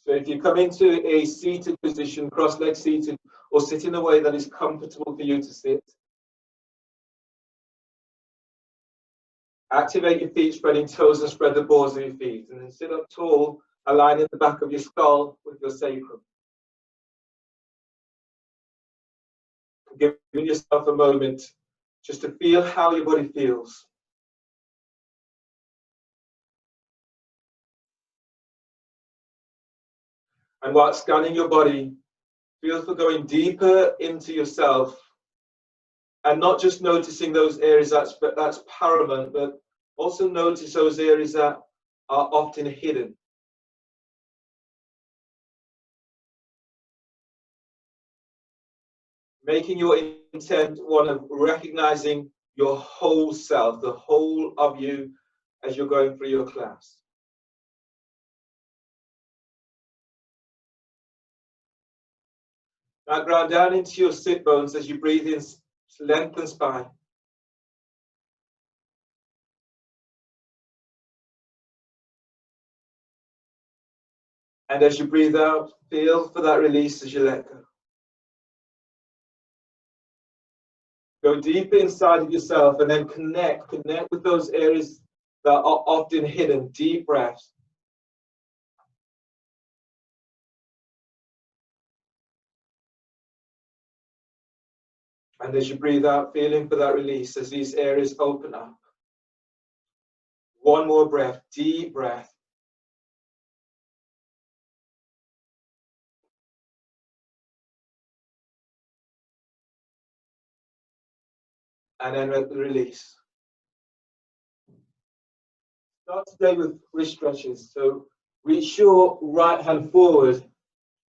So if you come into a seated position, cross-legged seated, or sit in a way that is comfortable for you to sit, activate your feet, spreading toes and spread the balls of your feet. And then sit up tall, aligning the back of your skull with your sacrum. Giving yourself a moment just to feel how your body feels. And while scanning your body, feel for going deeper into yourself and not just noticing those areas that's paramount, but also notice those areas that are often hidden. Making your intent one of recognizing your whole self, the whole of you as you're going through your class. Now ground down into your sit bones as you breathe in, lengthen spine. And as you breathe out, feel for that release as you let go. Go deeper inside of yourself and then connect with those areas that are often hidden. Deep breaths. And as you breathe out, feeling for that release as these areas open up. One more breath, deep breath. And then release. Start today with wrist stretches. So reach your right hand forward.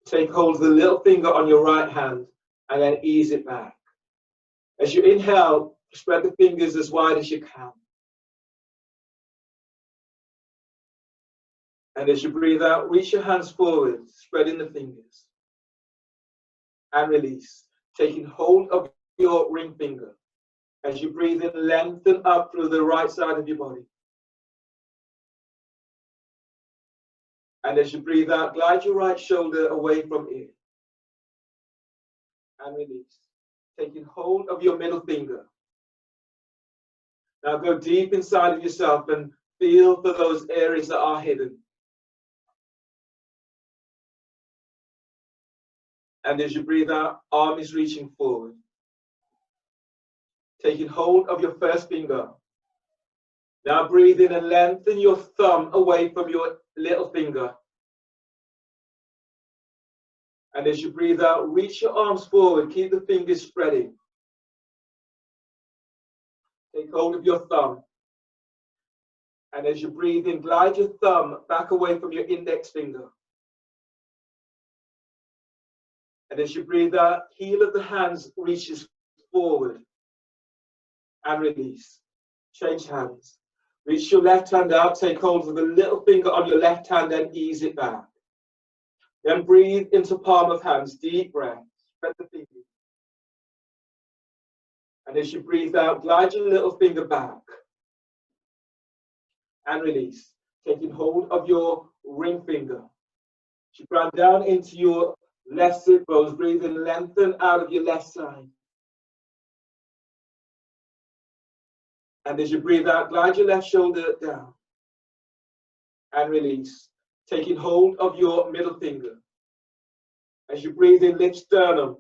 Take hold of the little finger on your right hand and then ease it back. As you inhale, spread the fingers as wide as you can. And as you breathe out, reach your hands forward, spreading the fingers. And release. Taking hold of your ring finger. As you breathe in, lengthen up through the right side of your body. And as you breathe out, glide your right shoulder away from ear. And release. Taking hold of your middle finger. Now go deep inside of yourself and feel for those areas that are hidden. And as you breathe out, arm is reaching forward. Taking hold of your first finger. Now breathe in and lengthen your thumb away from your little finger. And as you breathe out, reach your arms forward. Keep the fingers spreading. Take hold of your thumb. And as you breathe in, glide your thumb back away from your index finger. And as you breathe out, heel of the hands reaches forward. And release. Change hands. Reach your left hand out. Take hold of the little finger on your left hand and ease it back. Then breathe into palm of hands. Deep breath. Spread the fingers. And as you breathe out, glide your little finger back. And release. Taking hold of your ring finger. As you ground down into your left sit bones. Breathe and lengthen out of your left side. And as you breathe out, glide your left shoulder down. And release. Taking hold of your middle finger. As you breathe in, lift sternum.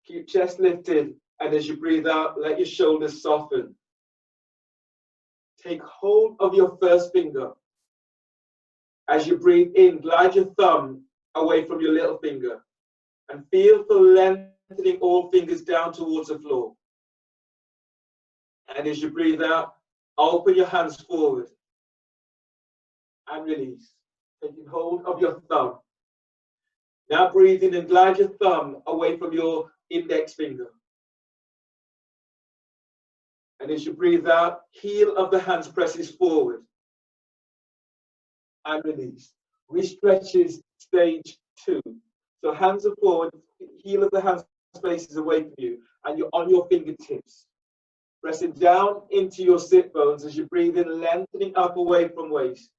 Keep chest lifted. And as you breathe out, let your shoulders soften. Take hold of your first finger. As you breathe in, glide your thumb away from your little finger. And feel for lengthening all fingers down towards the floor. And as you breathe out, open your hands forward. And release. Taking hold of your thumb. Now breathe in and glide your thumb away from your index finger. And as you breathe out, heel of the hands presses forward. And release. Wrist stretches stage 2. So hands are forward, heel of the hands faces away from you, and you're on your fingertips. Pressing down into your sit bones as you breathe in, lengthening up away from waist.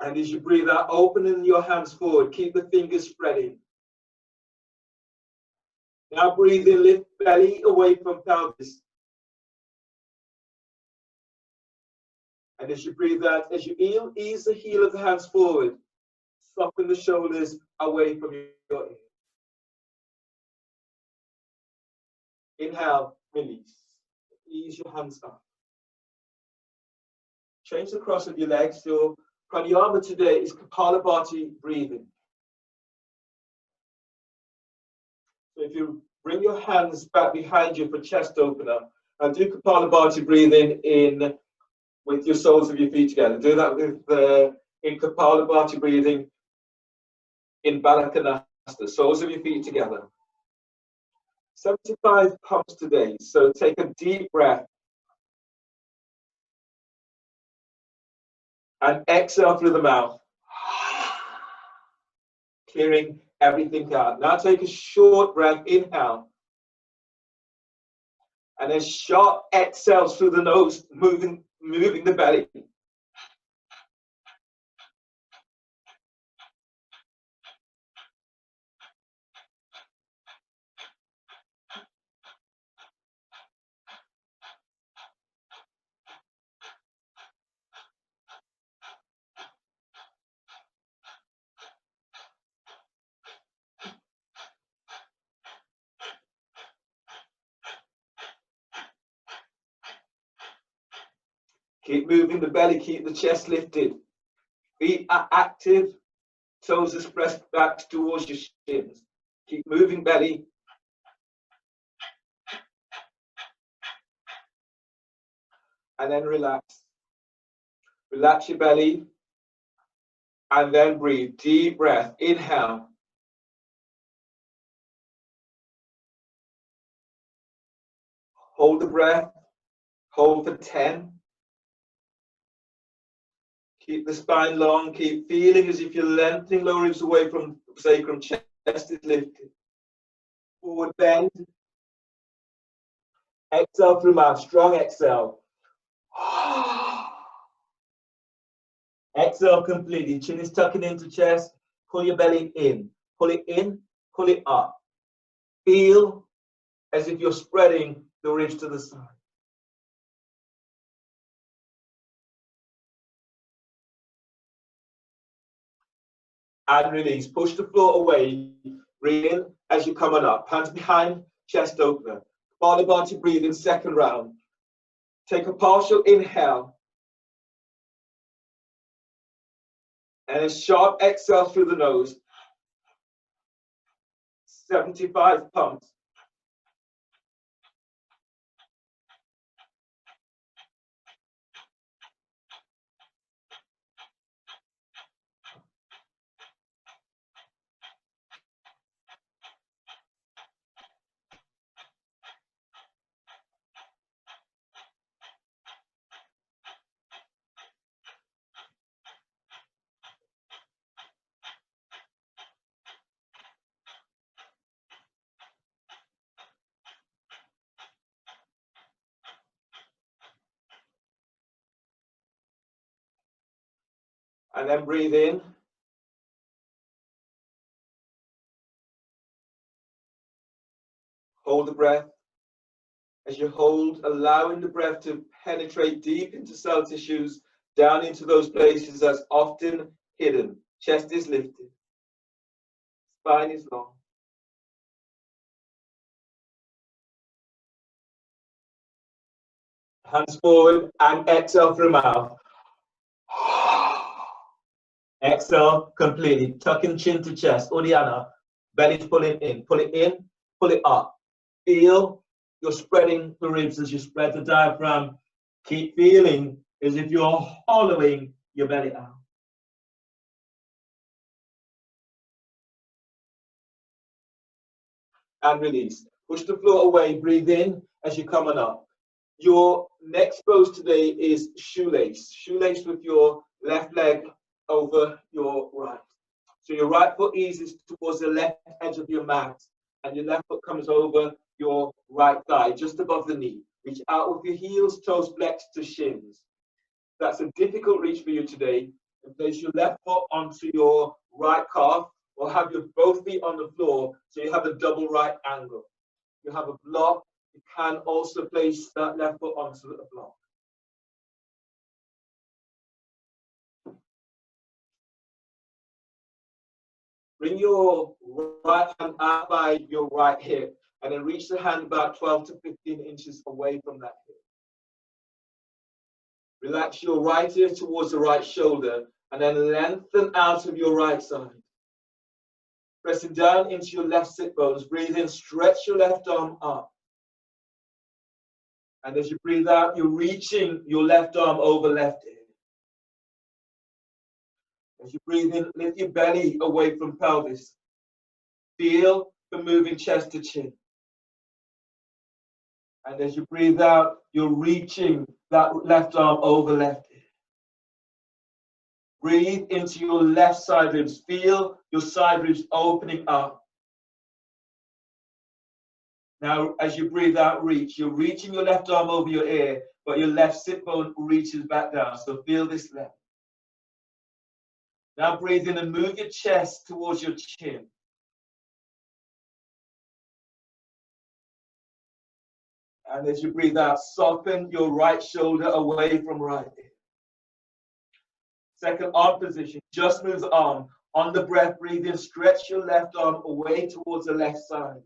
And as you breathe out, opening your hands forward, keep the fingers spreading. Now breathe in, lift belly away from pelvis. And as you breathe out, as you ease the heel of the hands forward, soften the shoulders away from your ear. Inhale, release. Ease your hands up. Change the cross of your legs. Your pranayama today is Kapalabhati breathing. So if you bring your hands back behind you for chest opener, and do Kapalabhati breathing in with your soles of your feet together. Do that with in Kapalabhati breathing in Balakanasta, soles of your feet together. 75 pumps today. So take a deep breath and exhale through the mouth, clearing everything out. Now take a short breath, inhale, and then sharp exhales through the nose, moving the belly. Keep moving the belly, keep the chest lifted. Feet are active, toes are pressed back towards your shins. Keep moving belly. And then relax. Relax your belly. And then breathe. Deep breath. Inhale. Hold the breath. Hold for 10. Keep the spine long. Keep feeling as if you're lengthening lower ribs away from sacrum. Chest is lifted. Forward bend. Exhale through mouth. Strong exhale. Exhale completely. Chin is tucking into chest. Pull your belly in. Pull it in. Pull it up. Feel as if you're spreading the ribs to the side. And release. Push the floor away. Breathe in as you're coming up. Hands behind, chest opener. Kapalabhati breathe in second round. Take a partial inhale. And a sharp exhale through the nose. 75 pumps. And then breathe in. Hold the breath. As you hold, allowing the breath to penetrate deep into cell tissues, down into those places that's often hidden. Chest is lifted. Spine is long. Hands forward and exhale through mouth. Exhale completely. Tucking chin to chest. Uddiyana. Belly's pulling in. Pull it in. Pull it up. Feel you're spreading the ribs as you spread the diaphragm. Keep feeling as if you're hollowing your belly out. And release. Push the floor away. Breathe in as you're coming up. Your next pose today is shoelace. Shoelace with your left leg over your right. So your right foot eases towards the left edge of your mat, and your left foot comes over your right thigh, just above the knee. Reach out with your heels, toes flexed to shins. That's a difficult reach for you today. And place your left foot onto your right calf, or have your both feet on the floor so you have a double right angle. You have a block, you can also place that left foot onto the block. Bring your right hand out by your right hip and then reach the hand about 12 to 15 inches away from that hip. Relax your right ear towards the right shoulder and then lengthen out of your right side. Pressing down into your left sit bones, breathe in, stretch your left arm up. And as you breathe out, you're reaching your left arm over left ear. As you breathe in, lift your belly away from pelvis. Feel the moving chest to chin. And as you breathe out, you're reaching that left arm over left ear. Breathe into your left side ribs. Feel your side ribs opening up. Now, as you breathe out, reach. You're reaching your left arm over your ear, but your left sit bone reaches back down. So feel this length. Now breathe in and move your chest towards your chin. And as you breathe out, soften your right shoulder away from right ear. Second arm position, just move the arm. On the breath, breathe in, stretch your left arm away towards the left side.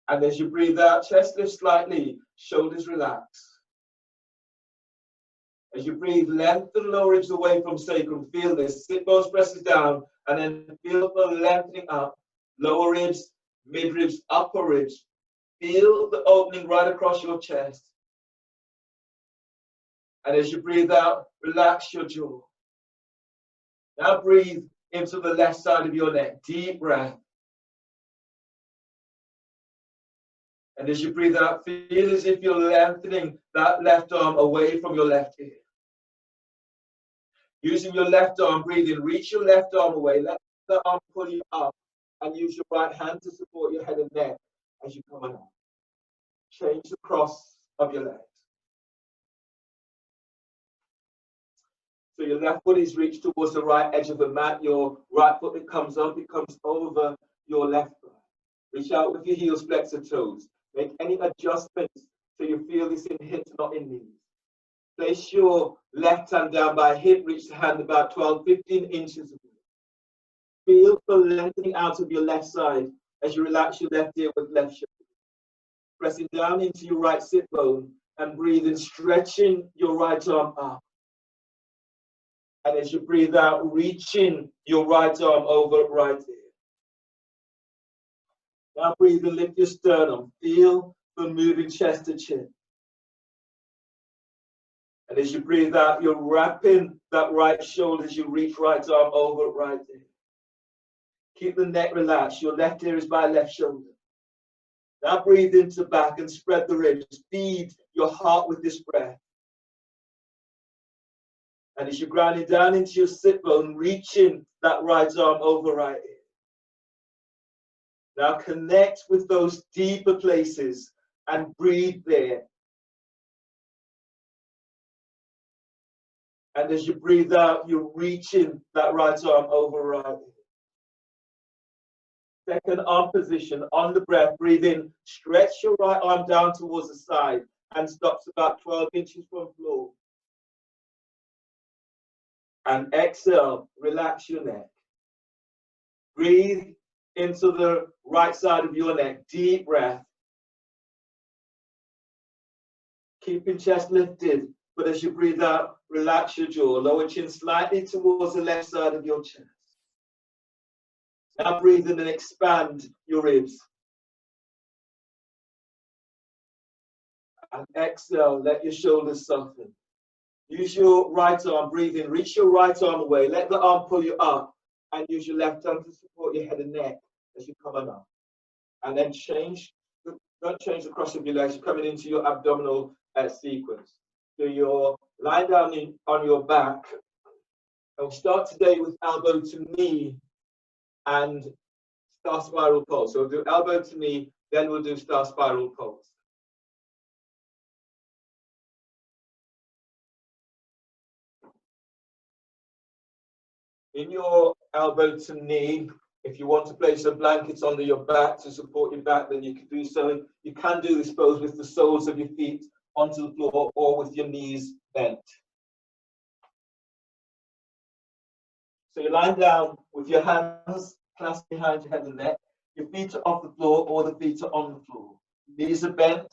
And as you breathe out, chest lift slightly, shoulders relax. As you breathe, lengthen lower ribs away from sacrum. Feel this. Sit bones presses down, and then feel the lengthening up. Lower ribs, mid ribs, upper ribs. Feel the opening right across your chest. And as you breathe out, relax your jaw. Now breathe into the left side of your neck. Deep breath. And as you breathe out, feel as if you're lengthening that left arm away from your left ear. Using your left arm, breathe in, reach your left arm away, let the arm pull you up, and use your right hand to support your head and neck as you come out. Change the cross of your legs. So your left foot is reached towards the right edge of the mat. Your right foot, it comes up, it comes over your left foot. Reach out with your heels, flex your toes. Make any adjustments so you feel this in hips, not in knees. Place your left hand down by hip, reach the hand about 12, 15 inches away. Feel the lengthening out of your left side as you relax your left ear with left shoulder. Pressing down into your right sit bone and breathe in, stretching your right arm up. And as you breathe out, reaching your right arm over right ear. Now breathe and lift your sternum. Feel the moving chest to chin. And as you breathe out, you're wrapping that right shoulder as you reach right arm over right ear. Keep the neck relaxed. Your left ear is by left shoulder. Now breathe into back and spread the ribs. Feed your heart with this breath. And as you're grounding down into your sit bone, reaching that right arm over right ear. Now connect with those deeper places and breathe there. And as you breathe out, you're reaching that right arm over right ear. Second arm position on the breath, breathe in, stretch your right arm down towards the side and stops about 12 inches from floor. And exhale, relax your neck. Breathe into the right side of your neck, deep breath. Keeping chest lifted, but as you breathe out, relax your jaw, lower chin slightly towards the left side of your chest. Now breathe in and expand your ribs. And exhale, let your shoulders soften. Use your right arm, breathe in, reach your right arm away, let the arm pull you up, and use your left arm to support your head and neck as you come on up. And then don't change the cross of your legs, you're coming into your abdominal sequence. So you're lying down on your back. And we'll start today with elbow to knee and star spiral pulse. So we'll do elbow to knee, then we'll do star spiral pulse. In your elbow to knee, if you want to place some blankets under your back to support your back, then you can do so. You can do this pose with the soles of your feet onto the floor or with your knees bent. So you're lying down with your hands clasped behind your head and neck. Your feet are off the floor or the feet are on the floor. Knees are bent.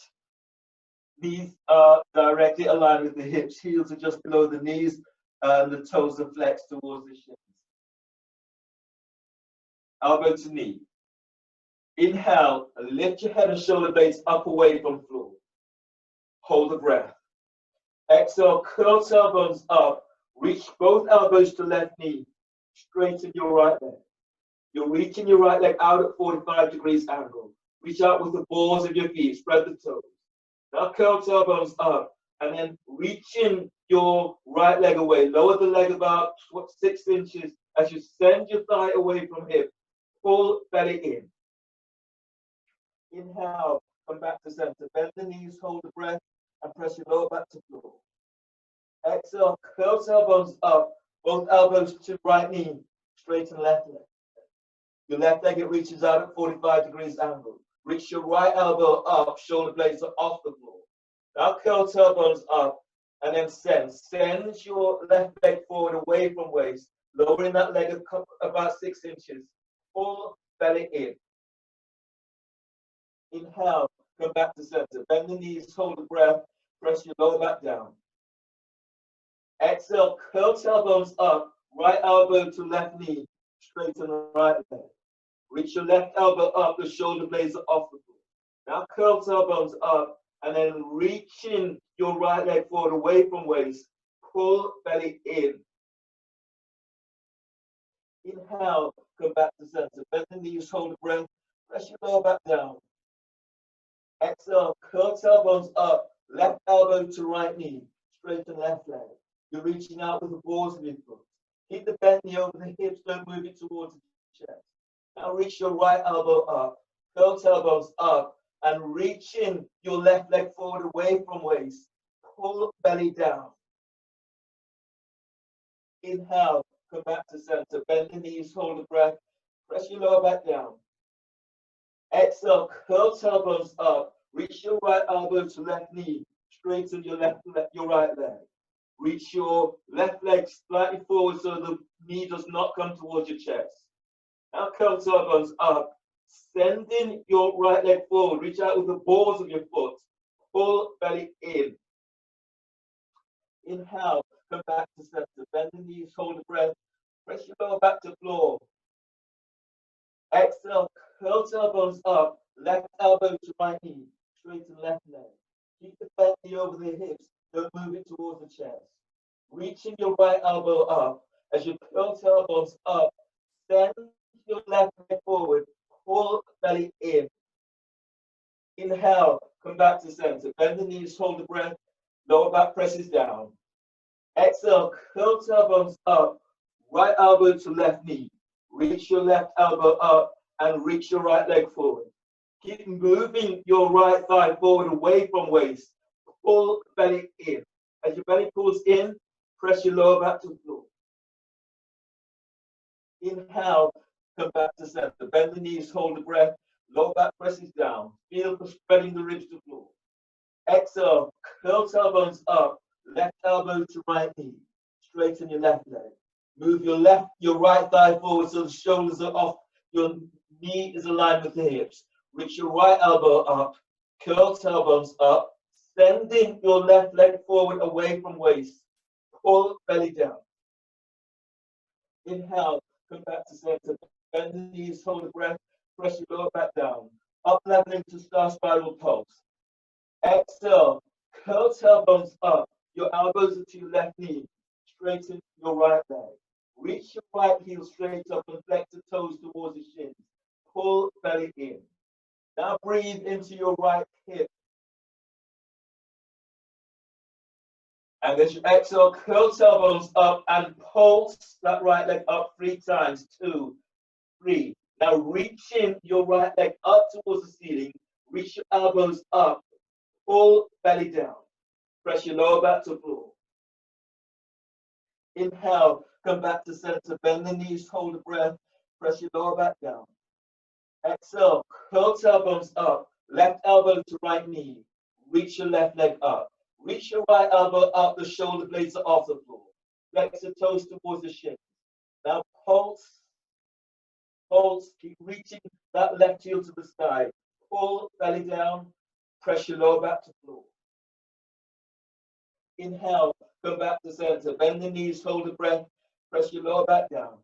Knees are directly aligned with the hips. Heels are just below the knees and the toes are flexed towards the shins. Elbow to knee. Inhale, lift your head and shoulder blades up away from floor. Hold the breath. Exhale, curl tailbones up. Reach both elbows to left knee. Straighten your right leg. You're reaching your right leg out at 45 degrees angle. Reach out with the balls of your feet. Spread the toes. Now curl tailbones up. And then reaching your right leg away. Lower the leg about 6 inches as you send your thigh away from hip. Pull belly in. Inhale, come back to center. Bend the knees, hold the breath, and press your lower back to floor. Exhale, curl tailbones up, both elbows to right knee, straighten left leg. Your left leg, it reaches out at 45 degrees angle. Reach your right elbow up, shoulder blades are off the floor. Now curl tailbones up, and then send your left leg forward away from waist, lowering that leg about 6 inches. Pull belly in. Inhale, come back to center. Bend the knees, hold the breath, press your lower back down. Exhale, curl tailbones up, right elbow to left knee, straighten right leg. Reach your left elbow up, the shoulder blades are off the floor. Now curl tailbones up, and then reaching your right leg forward away from waist, pull belly in. Inhale, come back to center. Bend the knees, hold the breath, press your lower back down. Exhale, curl tailbones up, left elbow to right knee, straighten left leg. You're reaching out with the balls of your foot. Keep the bent knee over the hips, don't move it towards the chest. Now reach your right elbow up, curl tailbones up, and reaching your left leg forward away from waist. Pull belly down. Inhale, come back to center. Bend the knees, hold the breath, press your lower back down. Exhale, curl tailbones up. Reach your right elbow to left knee. Straighten your right leg. Reach your left leg slightly forward so the knee does not come towards your chest. Now curl tailbones up. Sending your right leg forward. Reach out with the balls of your foot. Pull belly in. Inhale, come back to center. Bend the knees, hold the breath. Press your lower back to floor. Exhale, curl tailbones up, left elbow to right knee, straighten left leg. Keep the bent knee over the hips, don't move it towards the chest. Reaching your right elbow up, as you curl tailbones up, send your left leg forward, pull belly in. Inhale, come back to center, bend the knees, hold the breath, lower back presses down. Exhale, curl tailbones up, right elbow to left knee. Reach your left elbow up and reach your right leg forward. Keep moving your right thigh forward away from waist. Pull belly in. As your belly pulls in, press your lower back to the floor. Inhale, come back to center. Bend the knees, hold the breath. Lower back presses down. Feel for spreading the ribs to the floor. Exhale, curl tailbones up. Left elbow to right knee. Straighten your left leg. Move your right thigh forward so the shoulders are off. Your knee is aligned with the hips. Reach your right elbow up. Curl tailbones up. Sending your left leg forward away from waist. Pull belly down. Inhale, come back to center. Bend the knees, hold the breath. Press your lower back down. Up leveling to star spiral pulse. Exhale, curl tailbones up. Your elbows are to your left knee. Straighten your right leg. Reach your right heel straight up and flex the toes towards the shins. Pull belly in. Now breathe into your right hip. And as you exhale, curl tailbones up and pulse that right leg up 3 times. 2, 3. Now reaching your right leg up towards the ceiling. Reach your elbows up. Pull belly down. Press your lower back to the floor. Inhale, come back to center, bend the knees, hold the breath, press your lower back down. Exhale, curl tailbones up, left elbow to right knee, reach your left leg up. Reach your right elbow up, the shoulder blades are off the floor. Flex the toes towards the shin. Now pulse, pulse, keep reaching that left heel to the sky. Pull belly down, press your lower back to floor. Inhale, come back to center, bend the knees, hold the breath, press your lower back down.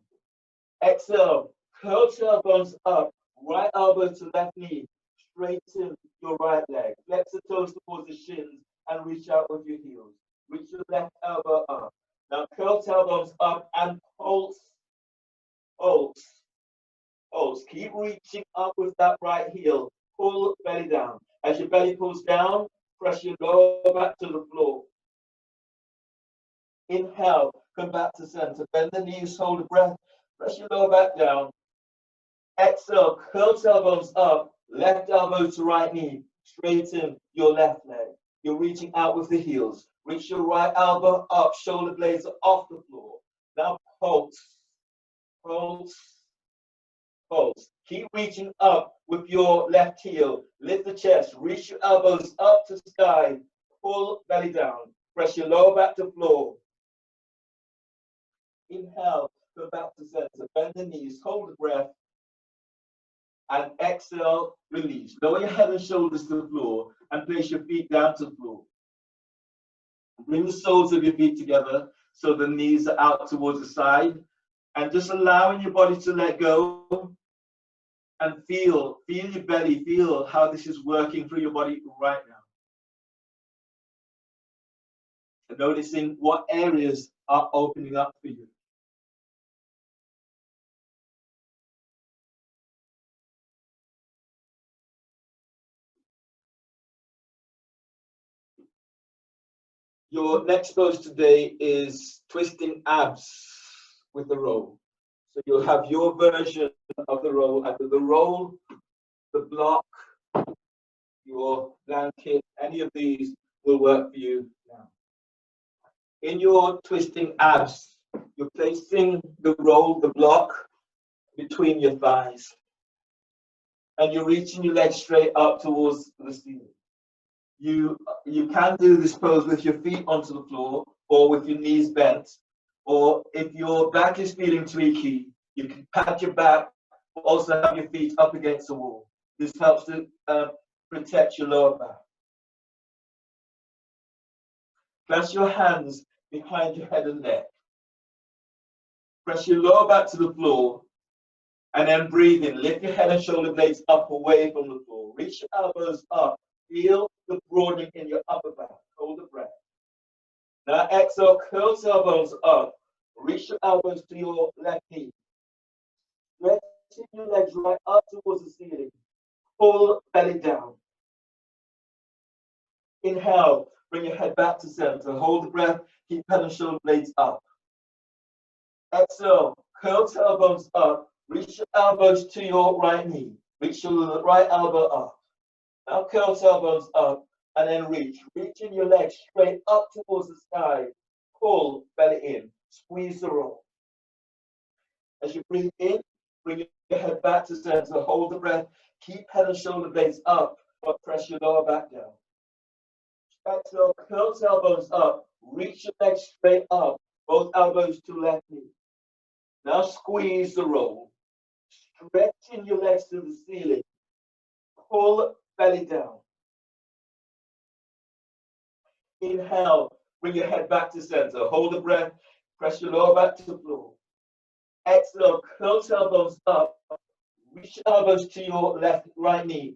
Exhale, curl tailbones up, right elbow to left knee, straighten your right leg. Flex the toes towards the shins and reach out with your heels. Reach your left elbow up. Now curl tailbones up and pulse, pulse, pulse. Keep reaching up with that right heel. Pull belly down. As your belly pulls down, press your lower back to the floor. Inhale, come back to center. Bend the knees, hold the breath. Press your lower back down. Exhale, curl tailbones up, left elbow to right knee. Straighten your left leg. You're reaching out with the heels. Reach your right elbow up, shoulder blades are off the floor. Now pulse, pulse, pulse. Keep reaching up with your left heel. Lift the chest, reach your elbows up to the sky. Pull belly down. Press your lower back to floor. Inhale, go back to center. Bend the knees, hold the breath. And exhale, release. Lower your head and shoulders to the floor and place your feet down to the floor. Bring the soles of your feet together so the knees are out towards the side. And just allowing your body to let go and feel your belly, feel how this is working through your body right now. And noticing what areas are opening up for you. Your next pose today is twisting abs with the roll. So you'll have your version of the roll, either the roll, the block, your blanket, any of these will work for you now. In your twisting abs, you're placing the roll, the block, between your thighs. And you're reaching your legs straight up towards the ceiling. You can do this pose with your feet onto the floor or with your knees bent. Or if your back is feeling tweaky, you can pat your back, but also have your feet up against the wall. This helps to protect your lower back. Place your hands behind your head and neck. Press your lower back to the floor and then breathe in. Lift your head and shoulder blades up away from the floor. Reach your elbows up. Feel the broadening in your upper back. Hold the breath. Now exhale, curl tailbones up. Reach your elbows to your left knee. Stretching your legs right up towards the ceiling. Pull belly down. Inhale, bring your head back to center. Hold the breath. Keep head and shoulder blades up. Exhale, curl tailbones up. Reach your elbows to your right knee. Reach your right elbow up. Now curl tailbones up and then reach. Reaching your legs straight up towards the sky. Pull belly in. Squeeze the roll. As you breathe in, bring your head back to center. Hold the breath. Keep head and shoulder blades up, but press your lower back down. Exhale, curl tailbones up. Reach your legs straight up. Both elbows to left knee. Now squeeze the roll. Stretching your legs to the ceiling. Pull belly down. Inhale, bring your head back to center. Hold the breath. Press your lower back to the floor. Exhale, curl tailbones up. Reach your elbows to your right knee.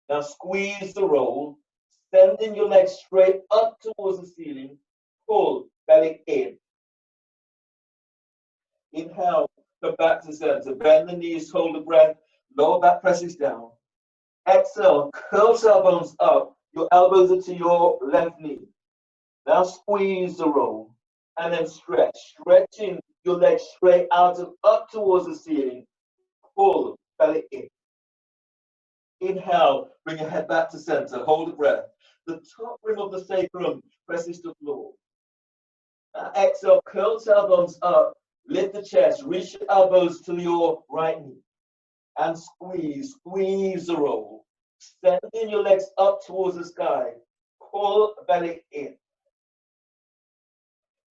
Now squeeze the roll. Sending your legs straight up towards the ceiling. Pull belly in. Inhale, come back to center. Bend the knees, hold the breath. Lower back presses down. Exhale, curl tailbones up. Your elbows are to your left knee. Now squeeze the roll and then stretch. Stretching your legs straight out and up towards the ceiling. Pull belly in. Inhale, bring your head back to center. Hold the breath. The top rim of the sacrum presses to the floor. Exhale, curl tailbones up, lift the chest, reach your elbows to your right knee, and squeeze, squeeze the roll. Sending your legs up towards the sky. Pull belly in.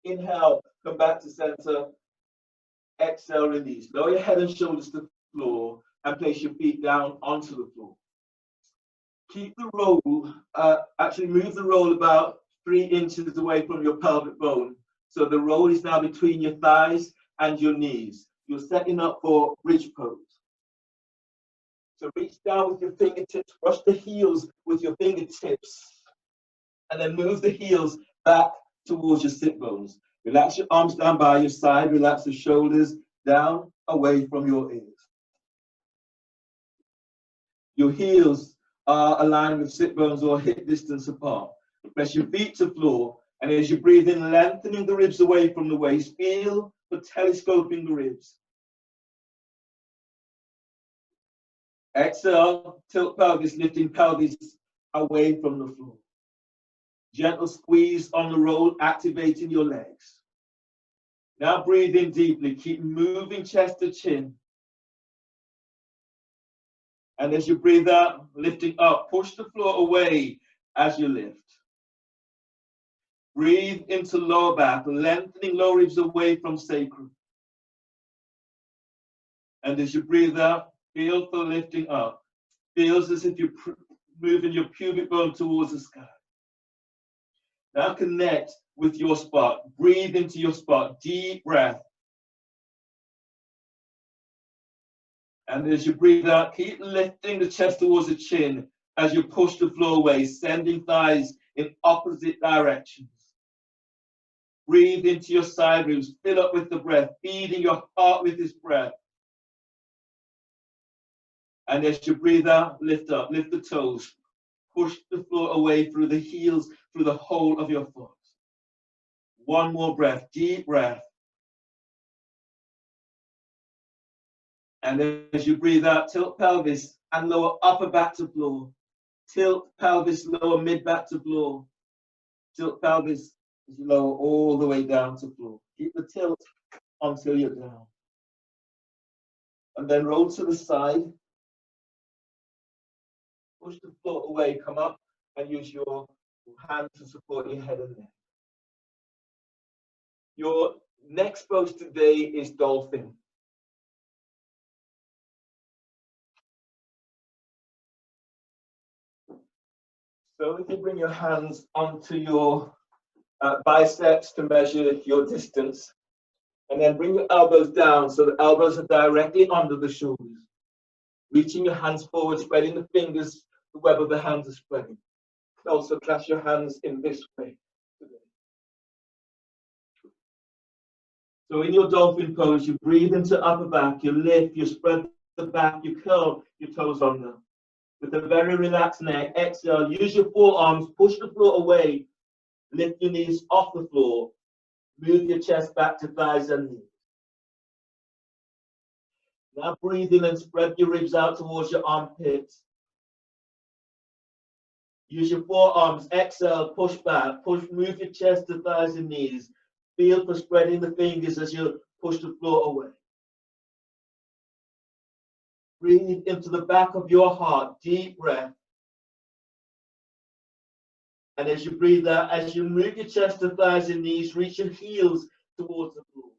Inhale, come back to center. Exhale, release. Lower your head and shoulders to the floor and place your feet down onto the floor. Keep the roll, actually move the roll about 3 inches away from your pelvic bone. So the roll is now between your thighs and your knees. You're setting up for bridge pose. So reach down with your fingertips, brush the heels with your fingertips, and then move the heels back towards your sit bones. Relax your arms down by your side, relax the shoulders down away from your ears. Your heels are aligned with sit bones or hip distance apart. Press your feet to floor, and as you breathe in, lengthening the ribs away from the waist, feel for telescoping the ribs. Exhale, tilt pelvis, lifting pelvis away from the floor. Gentle squeeze on the roll, activating your legs. Now breathe in deeply, keep moving chest to chin. And as you breathe out, lifting up, push the floor away as you lift. Breathe into lower back, lengthening lower ribs away from sacrum. And as you breathe out, feel for lifting up. Feels as if you're moving your pubic bone towards the sky. Now connect with your spot. Breathe into your spot. Deep breath. And as you breathe out, keep lifting the chest towards the chin as you push the floor away, sending thighs in opposite directions. Breathe into your side ribs. Fill up with the breath, feeding your heart with this breath. And as you breathe out, lift up, lift the toes. Push the floor away through the heels, through the whole of your foot. One more breath, deep breath. And as you breathe out, tilt pelvis and lower upper back to floor. Tilt pelvis, lower mid back to floor. Tilt pelvis as you lower all the way down to floor. Keep the tilt until you're down. And then roll to the side. Push the floor away, come up and use your hand to support your head and neck. Your next pose today is dolphin. So if you bring your hands onto your biceps to measure your distance, and then bring your elbows down so the elbows are directly under the shoulders. Reaching your hands forward, spreading the fingers, the web of the hands are spreading. You can also clasp your hands in this way today. So in your dolphin pose, you breathe into upper back, you lift, you spread the back, you curl your toes under. With a very relaxed neck, exhale, use your forearms, push the floor away, lift your knees off the floor, move your chest back to thighs and knees. Now breathe in and spread your ribs out towards your armpits. Use your forearms, exhale, push back, move your chest to thighs and knees. Feel for spreading the fingers as you push the floor away. Breathe into the back of your heart, deep breath. And as you breathe out, as you move your chest to thighs and knees, reach your heels towards the floor.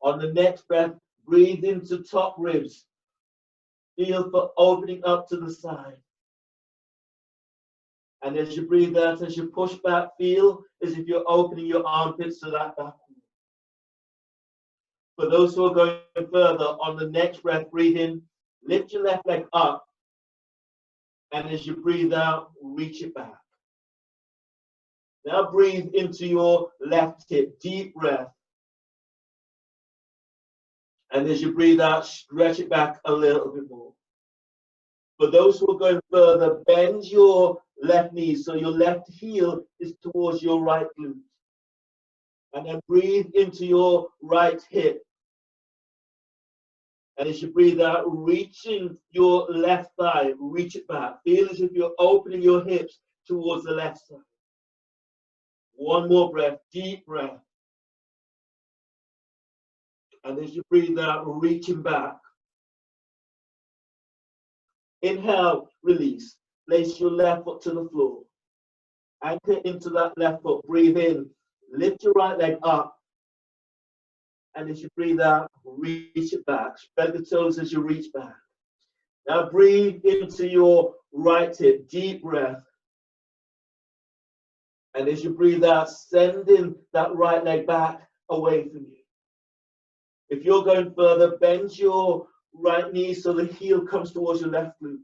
On the next breath, breathe into top ribs. Feel for opening up to the side. And as you breathe out, as you push back, feel as if you're opening your armpits to that back. For those who are going further, on the next breath, breathe in, lift your left leg up. And as you breathe out, reach it back. Now breathe into your left hip, deep breath. And as you breathe out, stretch it back a little bit more. For those who are going further, bend your left knee so your left heel is towards your right glute. And then breathe into your right hip. And as you breathe out, reaching your left thigh, reach it back. Feel as if you're opening your hips towards the left side. One more breath, deep breath. And as you breathe out, reaching back. Inhale, release. Place your left foot to the floor. Anchor into that left foot. Breathe in. Lift your right leg up. And as you breathe out, reach it back. Spread the toes as you reach back. Now breathe into your right hip. Deep breath. And as you breathe out, sending that right leg back away from you. If you're going further, bend your right knee so the heel comes towards your left glute.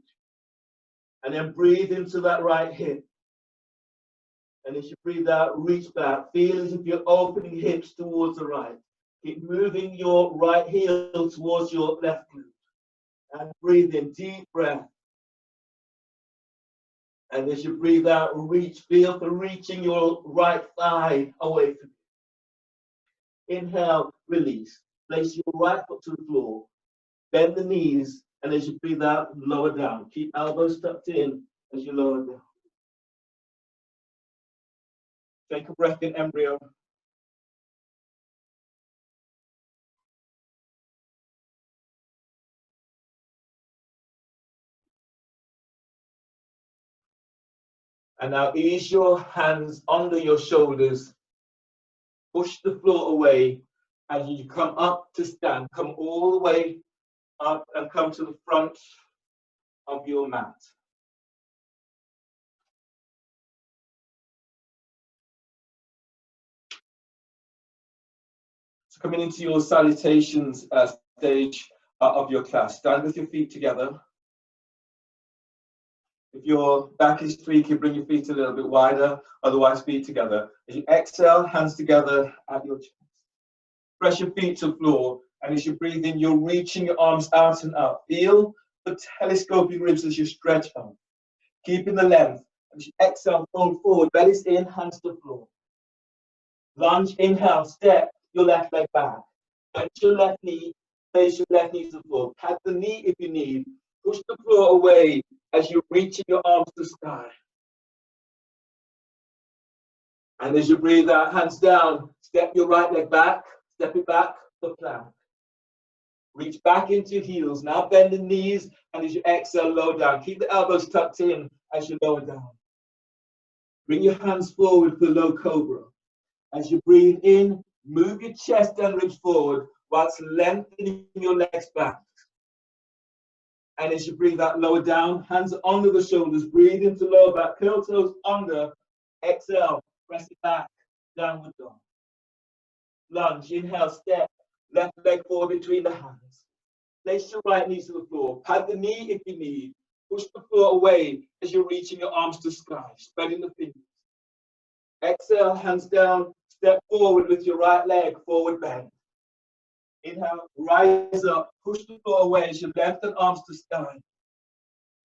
And then breathe into that right hip. And as you breathe out, reach back. Feel as if you're opening hips towards the right. Keep moving your right heel towards your left glute. And breathe in, deep breath. And as you breathe out, reach. Feel for reaching your right thigh away from you. Inhale, release. Place your right foot to the floor. Bend the knees. And as you breathe out, lower down. Keep elbows tucked in as you lower down. Take a breath in, embryo. And now ease your hands under your shoulders. Push the floor away as you come up to stand. Come all the way up and come to the front of your mat. So coming into your salutations stage of your class. Stand with your feet together. If your back is tweaking, bring your feet a little bit wider, otherwise feet together. As you exhale, hands together at your chest. Press your feet to the floor, and as you breathe in, you're reaching your arms out and up. Feel the telescoping ribs as you stretch up, keeping the length. As you exhale, fold forward, bellies in, hands to the floor. Lunge, inhale, step your left leg back. Bend your left knee, place your left knee to the floor. Pat the knee if you need. Push the floor away as you're reaching your arms to the sky. And as you breathe out, hands down, step your right leg back, step it back for plank. Reach back into your heels. Now bend the knees, and as you exhale, lower down. Keep the elbows tucked in as you lower down. Bring your hands forward for low cobra. As you breathe in, move your chest and ribs forward whilst lengthening your legs back. And as you breathe out, lower down, hands under the shoulders, breathe into lower back, curl toes under, exhale, press it back, downward dog. Lunge, inhale, step, left leg forward between the hands. Place your right knee to the floor, pad the knee if you need, push the floor away as you're reaching your arms to sky, spreading the fingers. Exhale, hands down, step forward with your right leg, forward bend. Inhale, rise up, push the floor away as you lengthen arms to sky.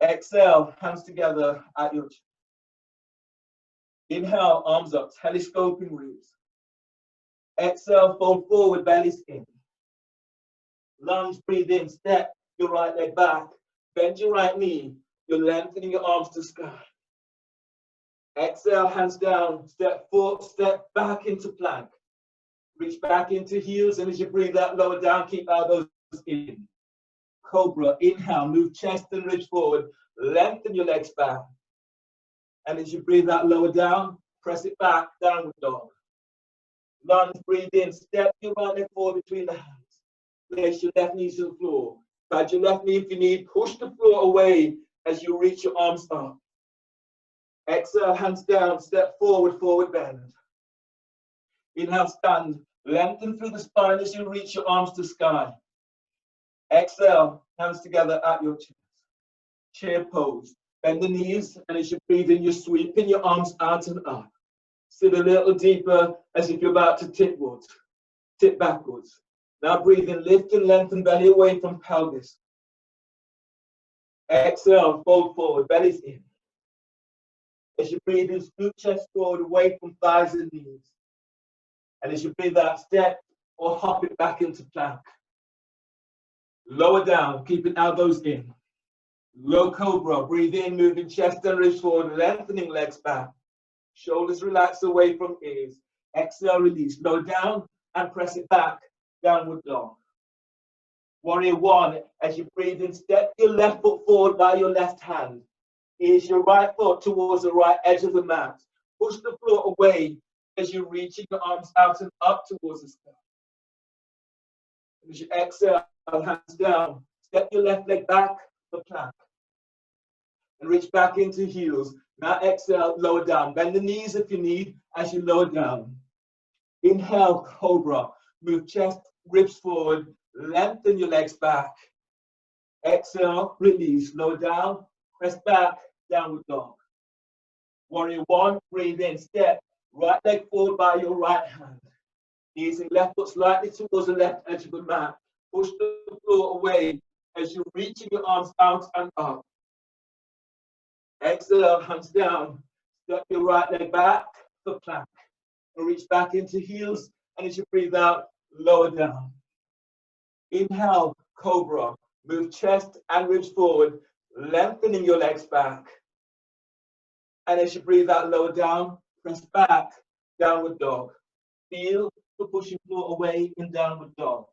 Exhale, hands together at your chest. Inhale, arms up, telescoping ribs. Exhale, fold forward, bellies in. Lunge, breathe in, step your right leg back. Bend your right knee, you're lengthening your arms to sky. Exhale, hands down, step forward, step back into plank. Reach back into heels, and as you breathe out, lower down, keep elbows in. Cobra, inhale, move chest and ribs forward, lengthen your legs back. And as you breathe out, lower down, press it back, downward dog. Lunge, breathe in, step your right leg forward between the hands. Place your left knee to the floor. Pad your left knee if you need, push the floor away as you reach your arms up. Exhale, hands down, step forward, forward bend. Inhale, stand, lengthen through the spine as you reach your arms to sky. Exhale, hands together at your chest. Chair pose. Bend the knees, and as you breathe in, you're sweeping your arms out and up. Sit a little deeper as if you're about to tip backwards. Now breathe in, lift and lengthen belly away from pelvis. Exhale, fold forward, belly's in. As you breathe in, scoot chest forward away from thighs and knees. And as you breathe out, step or hop it back into plank. Lower down, keeping elbows in. Low cobra, breathe in, moving chest and ribs forward, lengthening legs back. Shoulders relax away from ears. Exhale, release. Lower down and press it back. Downward dog. Warrior one, as you breathe in, step your left foot forward by your left hand. Ease your right foot towards the right edge of the mat. Push the floor away as you're reaching your arms out and up towards the sky. As you exhale, hands down. Step your left leg back for plank. And reach back into heels. Now exhale, lower down. Bend the knees if you need as you lower down. Inhale, cobra. Move chest, ribs forward. Lengthen your legs back. Exhale, release. Lower down. Press back. Downward dog. Warrior one. Breathe in. Step. Right leg forward by your right hand. Easing left foot slightly towards the left edge of the mat. Push the floor away as you're reaching your arms out and up. Exhale, hands down. Step your right leg back for plank. And reach back into heels. And as you breathe out, lower down. Inhale, cobra. Move chest and ribs forward, lengthening your legs back. And as you breathe out, lower down, press back, downward dog. Feel the pushing floor away in downward dog.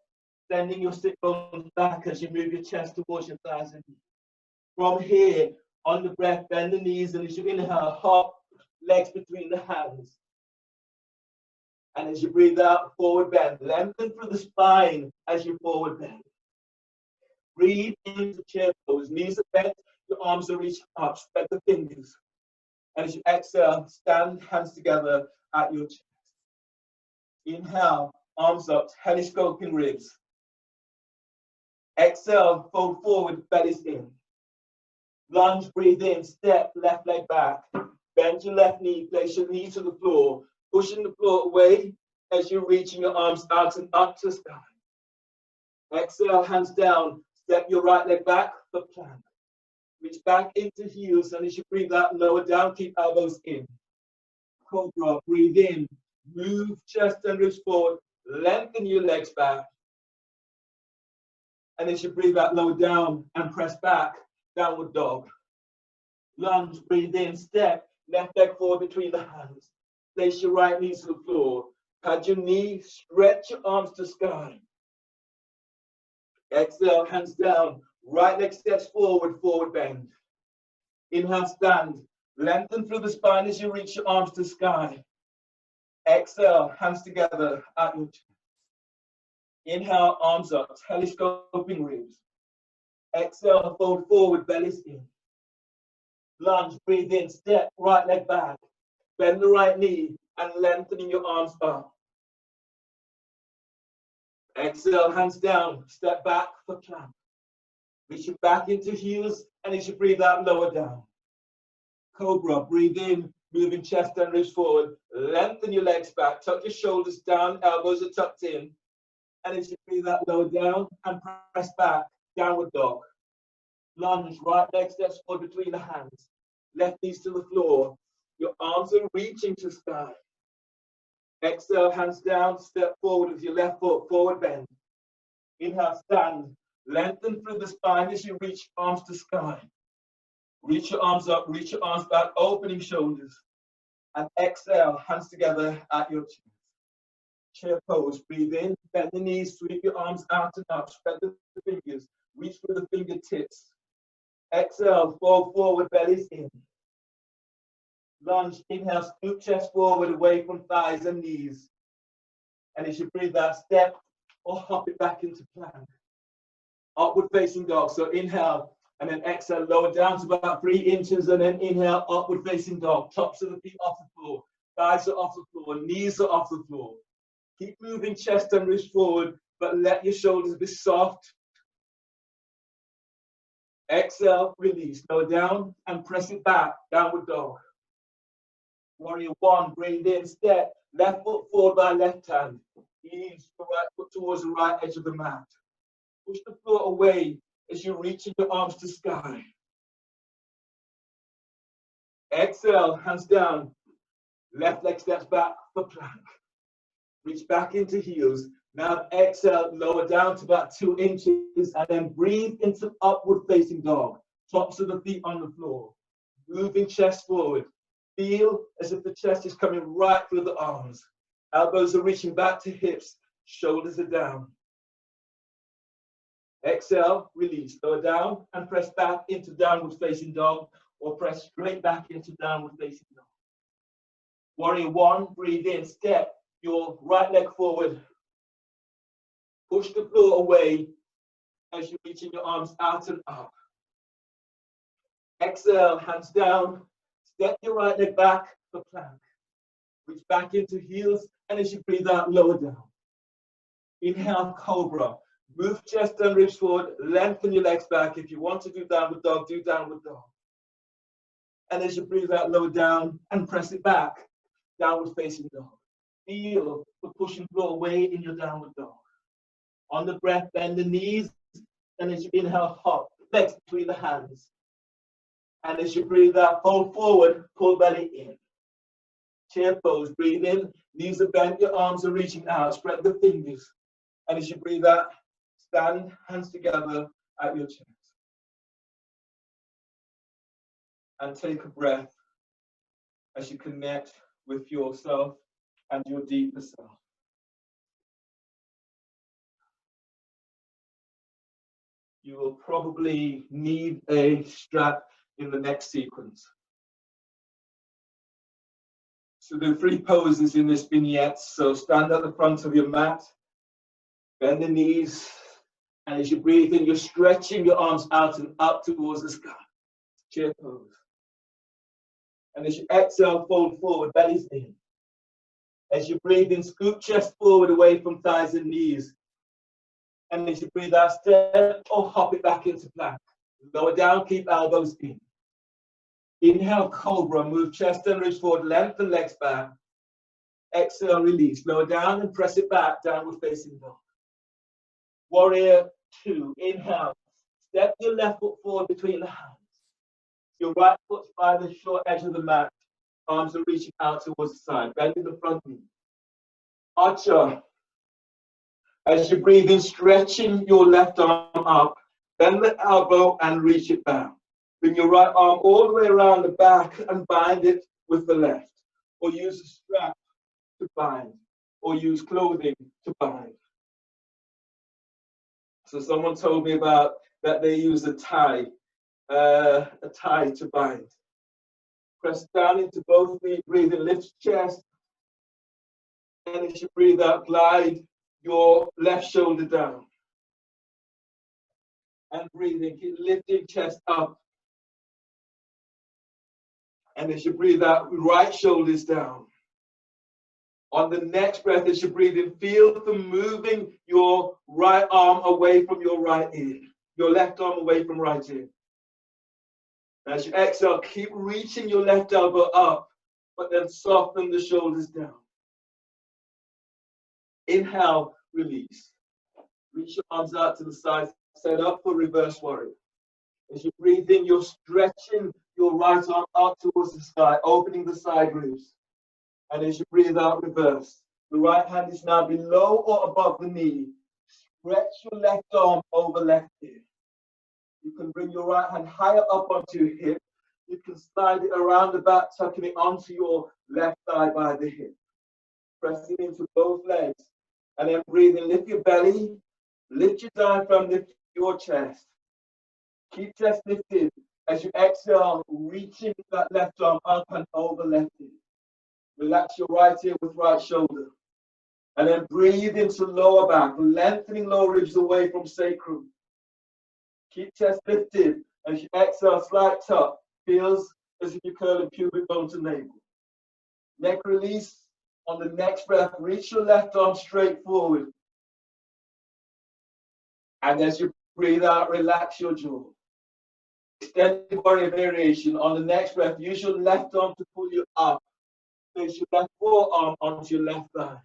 Sending your sit bones back as you move your chest towards your thighs and knees. From here, on the breath, bend the knees, and as you inhale, hop legs between the hands. And as you breathe out, forward bend. Lengthen through the spine as you forward bend. Breathe into chair pose. Knees are bent, your arms are reached up. Spread the fingers. And as you exhale, stand hands together at your chest. Inhale, arms up, telescoping ribs. Exhale, fold forward, bellies in. Lunge, breathe in, step, left leg back. Bend your left knee, place your knee to the floor. Pushing the floor away as you're reaching your arms out and up to the sky. Exhale, hands down. Step your right leg back for plank. Reach back into heels, and as you breathe out, lower down, keep elbows in. Cobra, breathe in. Move chest and ribs forward. Lengthen your legs back. And as you breathe out, lower down and press back. Downward dog. Lunge, breathe in. Step, left leg forward between the hands. Place your right knee to the floor. Pad your knee, stretch your arms to sky. Exhale, hands down. Right leg steps forward, forward bend. Inhale, stand. Lengthen through the spine as you reach your arms to sky. Exhale, hands together at your chest. Inhale, arms up, telescoping ribs. Exhale, fold forward, bellies in. Lunge, breathe in, step, right leg back. Bend the right knee and lengthening your arms up. Exhale, hands down, step back for plank. Reach your back into heels, and as you breathe out, lower down. Cobra, breathe in, moving chest and ribs forward. Lengthen your legs back, tuck your shoulders down, elbows are tucked in. And as you breathe out, lower down and press back, downward dog. Lunge, right leg steps forward between the hands. Left knees to the floor. Your arms are reaching to sky. Exhale, hands down, step forward with your left foot, forward bend. Inhale, stand. Lengthen through the spine as you reach arms to sky. Reach your arms up, reach your arms back, opening shoulders. And exhale, hands together at your chest. Chair pose, breathe in, bend the knees, sweep your arms out and up, spread the fingers, reach through the fingertips. Exhale, fold forward, bellies in. Lunge, inhale, scoop chest forward, away from thighs and knees. And as you breathe out, step or hop it back into plank. Upward facing dog. So inhale, and then exhale, lower down to about 3 inches, and then inhale, upward facing dog. Tops of the feet off the floor. Thighs are off the floor, knees are off the floor. Keep moving chest and wrist forward, but let your shoulders be soft. Exhale, release. Lower down and press it back. Downward dog. Warrior one, breathe in, step. Left foot forward by left hand. Ease the right foot towards the right edge of the mat. Push the floor away as you're reaching your arms to sky. Exhale, hands down. Left leg steps back for plank. Reach back into heels. Now exhale, lower down to about 2 inches, and then breathe into upward facing dog. Tops of the feet on the floor. Moving chest forward. Feel as if the chest is coming right through the arms. Elbows are reaching back to hips. Shoulders are down. Exhale, release. Lower down and press back into downward facing dog, or press straight back into downward facing dog. Warrior one, breathe in. Step your right leg forward. Push the floor away as you're reaching your arms out and up. Exhale, hands down. Step your right leg back for plank. Reach back into heels, and as you breathe out, lower down. Inhale, cobra. Move chest and ribs forward. Lengthen your legs back. If you want to do downward dog, do downward dog. And as you breathe out, lower down and press it back. Downward facing dog. Feel the pushing floor away in your downward dog. On the breath, bend the knees. And as you inhale, hop. Legs between the hands. And as you breathe out, fold forward, pull belly in. Chair pose, breathe in, knees are bent, your arms are reaching out, spread the fingers. And as you breathe out, stand, hands together at your chest. And take a breath as you connect with yourself and your deeper self. You will probably need a strap in the next sequence. So do 3 poses in this vignette. So stand at the front of your mat, bend the knees, and as you breathe in, you're stretching your arms out and up towards the sky. Chair pose. And as you exhale, fold forward, belly's in. As you breathe in, scoop chest forward away from thighs and knees. And as you breathe out, step or hop it back into plank. Lower down, keep elbows in. Inhale, cobra, move chest and ribs forward, lengthen legs back. Exhale, release. Lower down and press it back, downward facing dog. Warrior two, inhale. Step your left foot forward between the hands. Your right foot's by the short edge of the mat. Arms are reaching out towards the side, bending the front knee. Archer. As you breathe in, stretching your left arm up, bend the elbow and reach it down. Bring your right arm all the way around the back and bind it with the left. Or use a strap to bind. Or use clothing to bind. So someone told me about that they use a tie to bind. Press down into both knees, breathe in, lift chest. And as you breathe out, glide your left shoulder down. And breathing, keep lifting chest up. And as you breathe out, right shoulders down. On the next breath, as you breathe in, feel for moving your right arm away from your right ear. Your left arm away from right ear. As you exhale, keep reaching your left elbow up, but then soften the shoulders down. Inhale, release. Reach your arms out to the side, set up for reverse warrior. As you breathe in, you're stretching your right arm up towards the sky, opening the side ribs. And as you breathe out, reverse. The right hand is now below or above the knee. Stretch your left arm over left ear. You can bring your right hand higher up onto your hip. You can slide it around the back, tucking it onto your left thigh by the hip. Pressing into both legs. And then breathe in, lift your belly, lift your diaphragm, lift your chest. Keep chest lifted as you exhale, reaching that left arm up and over left ear. Relax your right ear with right shoulder. And then breathe into lower back, lengthening lower ribs away from sacrum. Keep chest lifted as you exhale, slight tuck. Feels as if you're curling pubic bone to navel. Neck release. On the next breath, reach your left arm straight forward. And as you breathe out, relax your jaw. Extended warrior variation. On the next breath, use your left arm to pull you up. Place your left forearm onto your left thigh.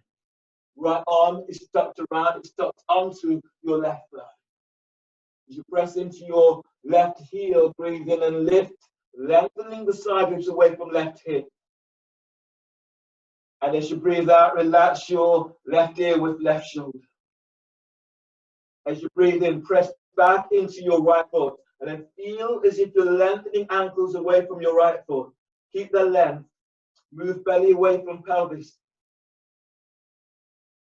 Right arm is tucked around, it's tucked onto your left thigh. As you press into your left heel, breathe in and lift, lengthening the side ribs away from left hip. And as you breathe out, relax your left ear with left shoulder. As you breathe in, press back into your right foot. And then feel as if you're lengthening ankles away from your right foot. Keep the length. Move belly away from pelvis.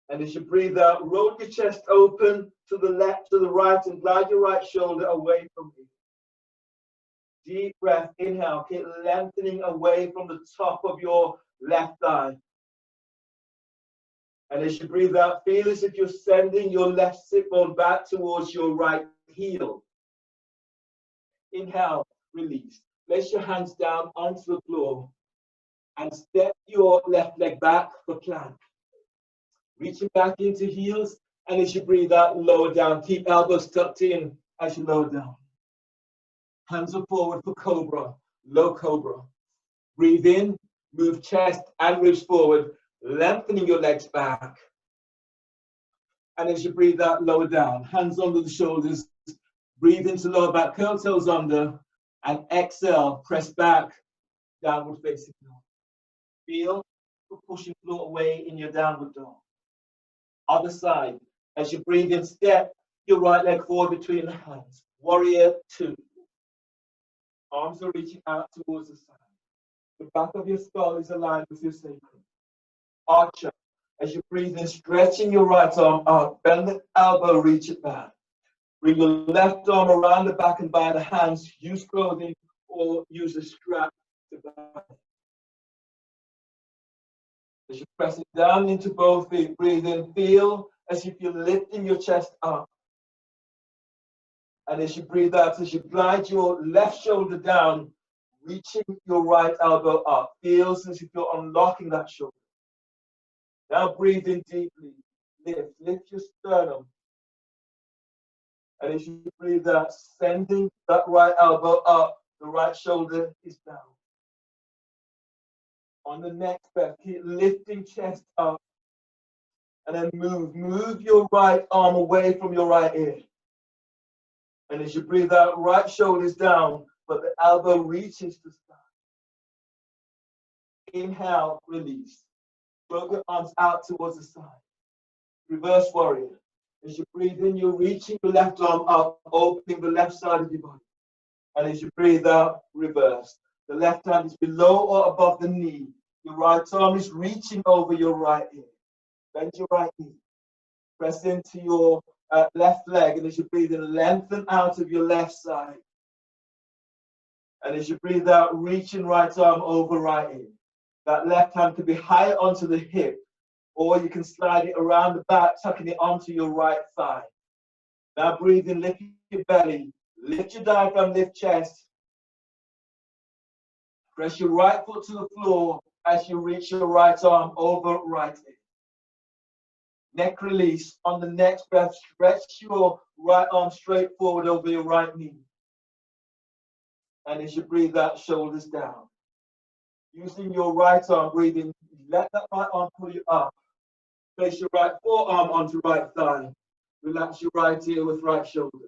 And as you breathe out, roll your chest open to the left, to the right, and glide your right shoulder away from you. Deep breath, inhale, keep lengthening away from the top of your left thigh. And as you breathe out, feel as if you're sending your left sit bone back towards your right heel. Inhale, release. Place your hands down onto the floor and step your left leg back for plank. Reaching back into heels, and as you breathe out, lower down. Keep elbows tucked in as you lower down. Hands are forward for cobra, low cobra. Breathe in, move chest and ribs forward, lengthening your legs back. And as you breathe out, lower down. Hands under the shoulders. Breathe into lower back, curl toes under, and exhale, press back, downward facing dog. Feel for pushing floor away in your downward dog. Other side. As you breathe in, step your right leg forward between the hands. Warrior two. Arms are reaching out towards the side. The back of your skull is aligned with your sacrum. Archer. As you breathe in, stretching your right arm out. Bend the elbow, reach it back. Bring your left arm around the back and by the hands. Use clothing or use a strap to bind. As you press it down into both feet, breathe in, feel as if you're lifting your chest up. And as you breathe out, as you glide your left shoulder down, reaching your right elbow up, feels as if you're unlocking that shoulder. Now breathe in deeply, lift your sternum. And as you breathe out, sending that right elbow up, the right shoulder is down. On the next breath, keep lifting chest up. And then move your right arm away from your right ear. And as you breathe out, right shoulder's down, but the elbow reaches to start. Inhale, release. Float your arms out towards the side. Reverse warrior. As you breathe in, you're reaching the left arm up, opening the left side of your body. And as you breathe out, reverse. The left hand is below or above the knee. Your right arm is reaching over your right ear. Bend your right knee. Press into your left leg. And as you breathe in, lengthen out of your left side. And as you breathe out, reaching right arm over right ear. That left hand could be higher onto the hip, or you can slide it around the back, tucking it onto your right thigh. Now breathe in, lift your belly, lift your diaphragm, lift chest. Press your right foot to the floor as you reach your right arm over right ear. Neck release. On the next breath, stretch your right arm straight forward over your right knee. And as you breathe out, shoulders down. Using your right arm, breathing, let that right arm pull you up. Place your right forearm onto right thigh. Relax your right ear with right shoulder.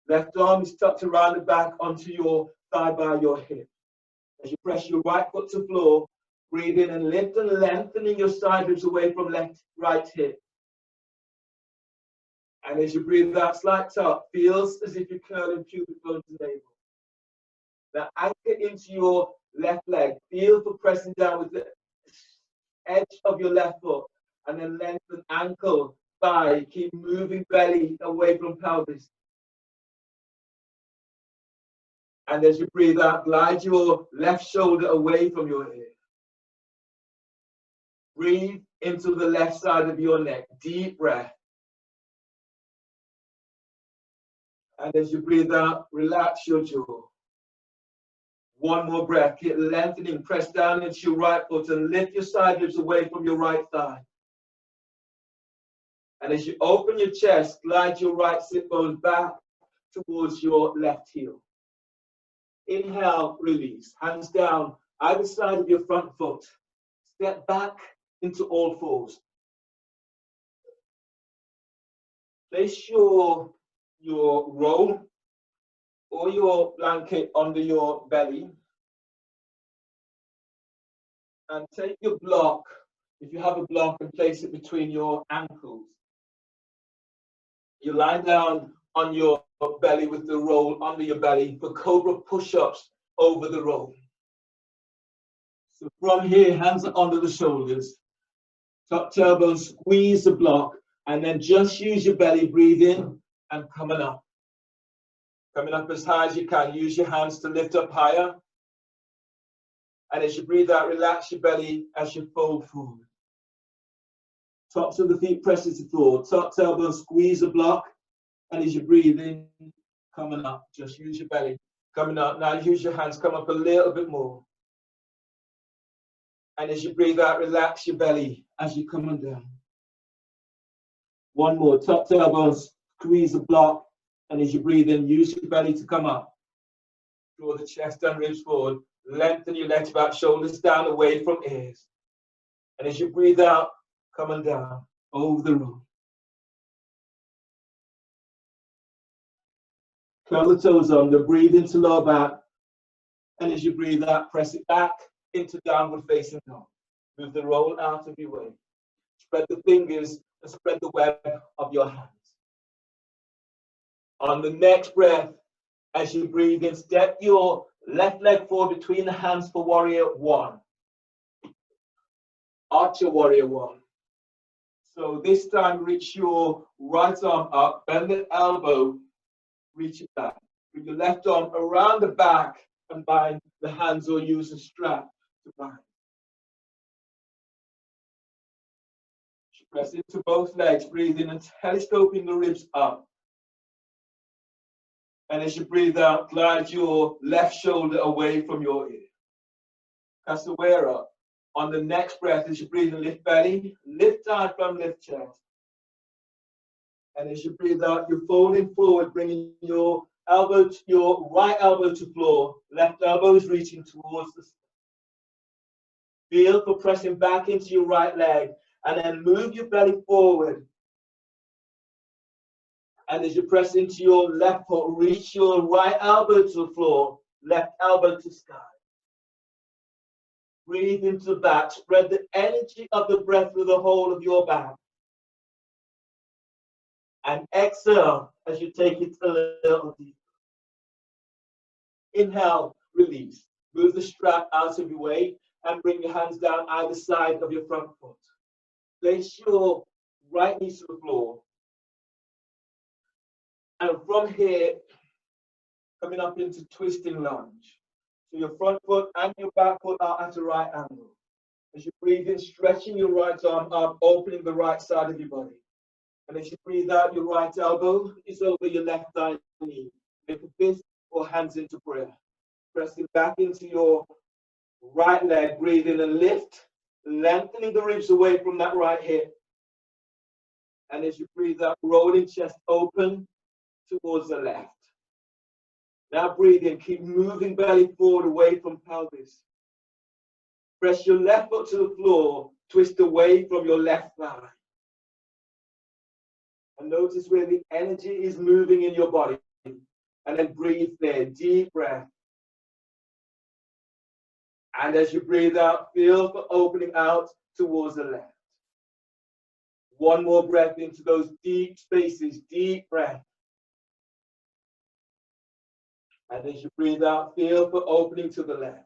Left arm is tucked around the back onto your thigh by your hip. As you press your right foot to floor, breathe in and lift and lengthening your side ribs away from right hip. And as you breathe out, slight tuck, feels as if you're curling pubic bone to navel. Now anchor into your left leg. Feel for pressing down with the edge of your left foot. And then lengthen ankle, thigh. Keep moving belly away from pelvis. And as you breathe out, glide your left shoulder away from your ear. Breathe into the left side of your neck. Deep breath. And as you breathe out, relax your jaw. One more breath. Keep lengthening. Press down into your right foot and lift your side ribs away from your right thigh. And as you open your chest, glide your right sit bone back towards your left heel. Inhale, release. Hands down, either side of your front foot. Step back into all fours. Place your roll or your blanket under your belly. And take your block, if you have a block, and place it between your ankles. You lie down on your belly with the roll under your belly for cobra push-ups over the roll. So from here, hands are under the shoulders. Tuck tailbone, squeeze the block, and then just use your belly, breathe in and coming up. Coming up as high as you can. Use your hands to lift up higher. And as you breathe out, relax your belly as you fold forward. Tops of the feet press to the floor. Tuck tailbone, squeeze the block. And as you breathe in, coming up. Just use your belly. Coming up. Now use your hands. Come up a little bit more. And as you breathe out, relax your belly as you're coming down. One more. Tuck tailbone, squeeze the block. And as you breathe in, use your belly to come up. Draw the chest and ribs forward. Lengthen your legs back, shoulders down, away from ears. And as you breathe out, coming down over the room. Curl the toes under, breathe into lower back. And as you breathe out, press it back into downward facing dog. Move the roll out of your way. Spread the fingers and spread the web of your hands. On the next breath, as you breathe in, step your left leg forward between the hands for warrior one. Arch your warrior one. So this time, reach your right arm up, bend the elbow, reach it back. Bring your left arm around the back and bind the hands or use a strap to bind. Press into both legs, breathe in and telescoping the ribs up. And as you breathe out, glide your left shoulder away from your ear. Capoeira. On the next breath, as you breathe in, lift belly, lift diaphragm, lift chest. And as you breathe out, you're folding forward, bringing your right elbow to floor, left elbow is reaching towards the sky. Feel for pressing back into your right leg, and then move your belly forward. And as you press into your left foot, reach your right elbow to the floor, left elbow to sky. Breathe into the back. Spread the energy of the breath through the whole of your back. And exhale as you take it a little deeper. Inhale, release. Move the strap out of your way and bring your hands down either side of your front foot. Place your right knee to the floor. And from here, coming up into twisting lunge. So your front foot and your back foot are at a right angle. As you breathe in, stretching your right arm up, opening the right side of your body. And as you breathe out, your right elbow is over your left thigh knee. Make a fist or hands into prayer. Pressing back into your right leg, breathe in and lift, lengthening the ribs away from that right hip. And as you breathe out, rolling chest open towards the left. Now breathe in, keep moving belly forward away from pelvis. Press your left foot to the floor, twist away from your left thigh. And notice where the energy is moving in your body. And then breathe there, deep breath. And as you breathe out, feel for opening out towards the left. One more breath into those deep spaces, deep breath. And as you breathe out, feel for opening to the left.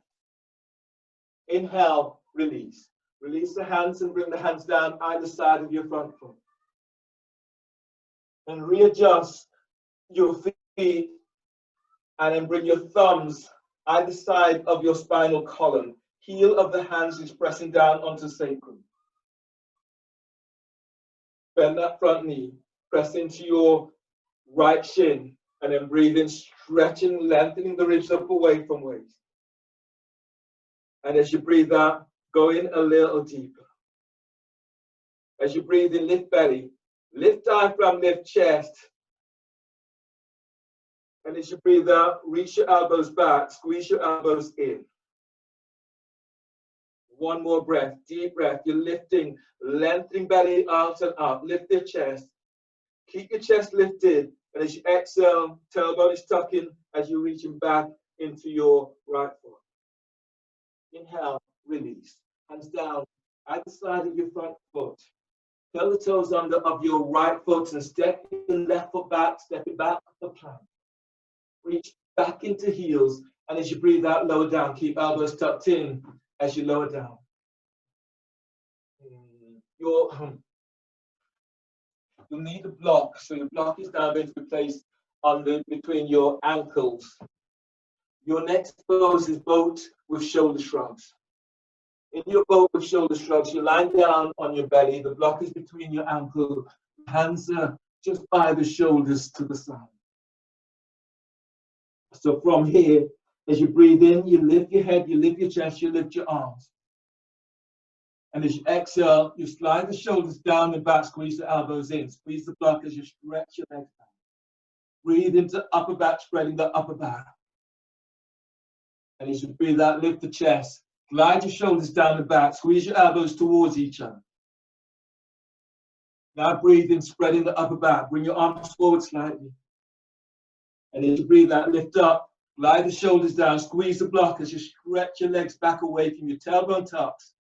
Inhale, release. Release the hands and bring the hands down either side of your front foot. And readjust your feet and then bring your thumbs either side of your spinal column. Heel of the hands is pressing down onto sacrum. Bend that front knee. Press into your right shin. And then breathe in, stretching, lengthening the ribs up away from waist. And as you breathe out, go in a little deeper. As you breathe in, lift belly. Lift diaphragm, lift chest. And as you breathe out, reach your elbows back, squeeze your elbows in. One more breath, deep breath. You're lifting, lengthening belly out and up. Lift your chest. Keep your chest lifted. And as you exhale, tailbone is tucking as you're reaching back into your right foot. Inhale, release. Hands down, either side of your front foot. Curl the toes under of your right foot and step your left foot back, step it back up the plank. Reach back into heels. And as you breathe out, lower down, keep elbows tucked in as you lower down. You'll need a block, so your block is now going to be placed between your ankles. Your next pose is boat with shoulder shrugs. In your boat with shoulder shrugs, you're lying down on your belly. The block is between your ankle. Hands are just by the shoulders to the side. So from here, as you breathe in, you lift your head, you lift your chest, you lift your arms. And as you exhale, you slide the shoulders down and back, squeeze the elbows in. Squeeze the block as you stretch your legs back. Breathe into upper back, spreading the upper back. And as you breathe out, lift the chest. Glide your shoulders down the back. Squeeze your elbows towards each other. Now breathe in, spreading the upper back. Bring your arms forward slightly. And as you breathe out, lift up. Glide the shoulders down. Squeeze the block as you stretch your legs back away from your tailbone tucks.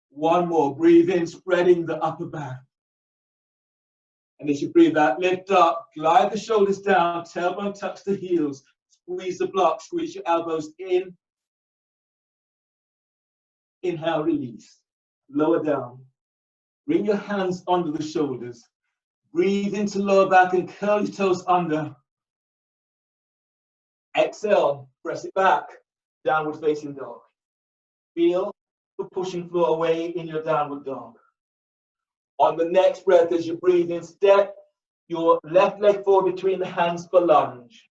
One more. Breathe in, spreading the upper back. And as you breathe out, lift up. Glide the shoulders down. Tailbone tucks the heels. Squeeze the block. Squeeze your elbows in. Inhale, release. Lower down. Bring your hands under the shoulders. Breathe into lower back and curl your toes under. Exhale, press it back. Downward facing dog. Feel the pushing floor away in your downward dog. On the next breath, as you breathe in, step your left leg forward between the hands for lunge.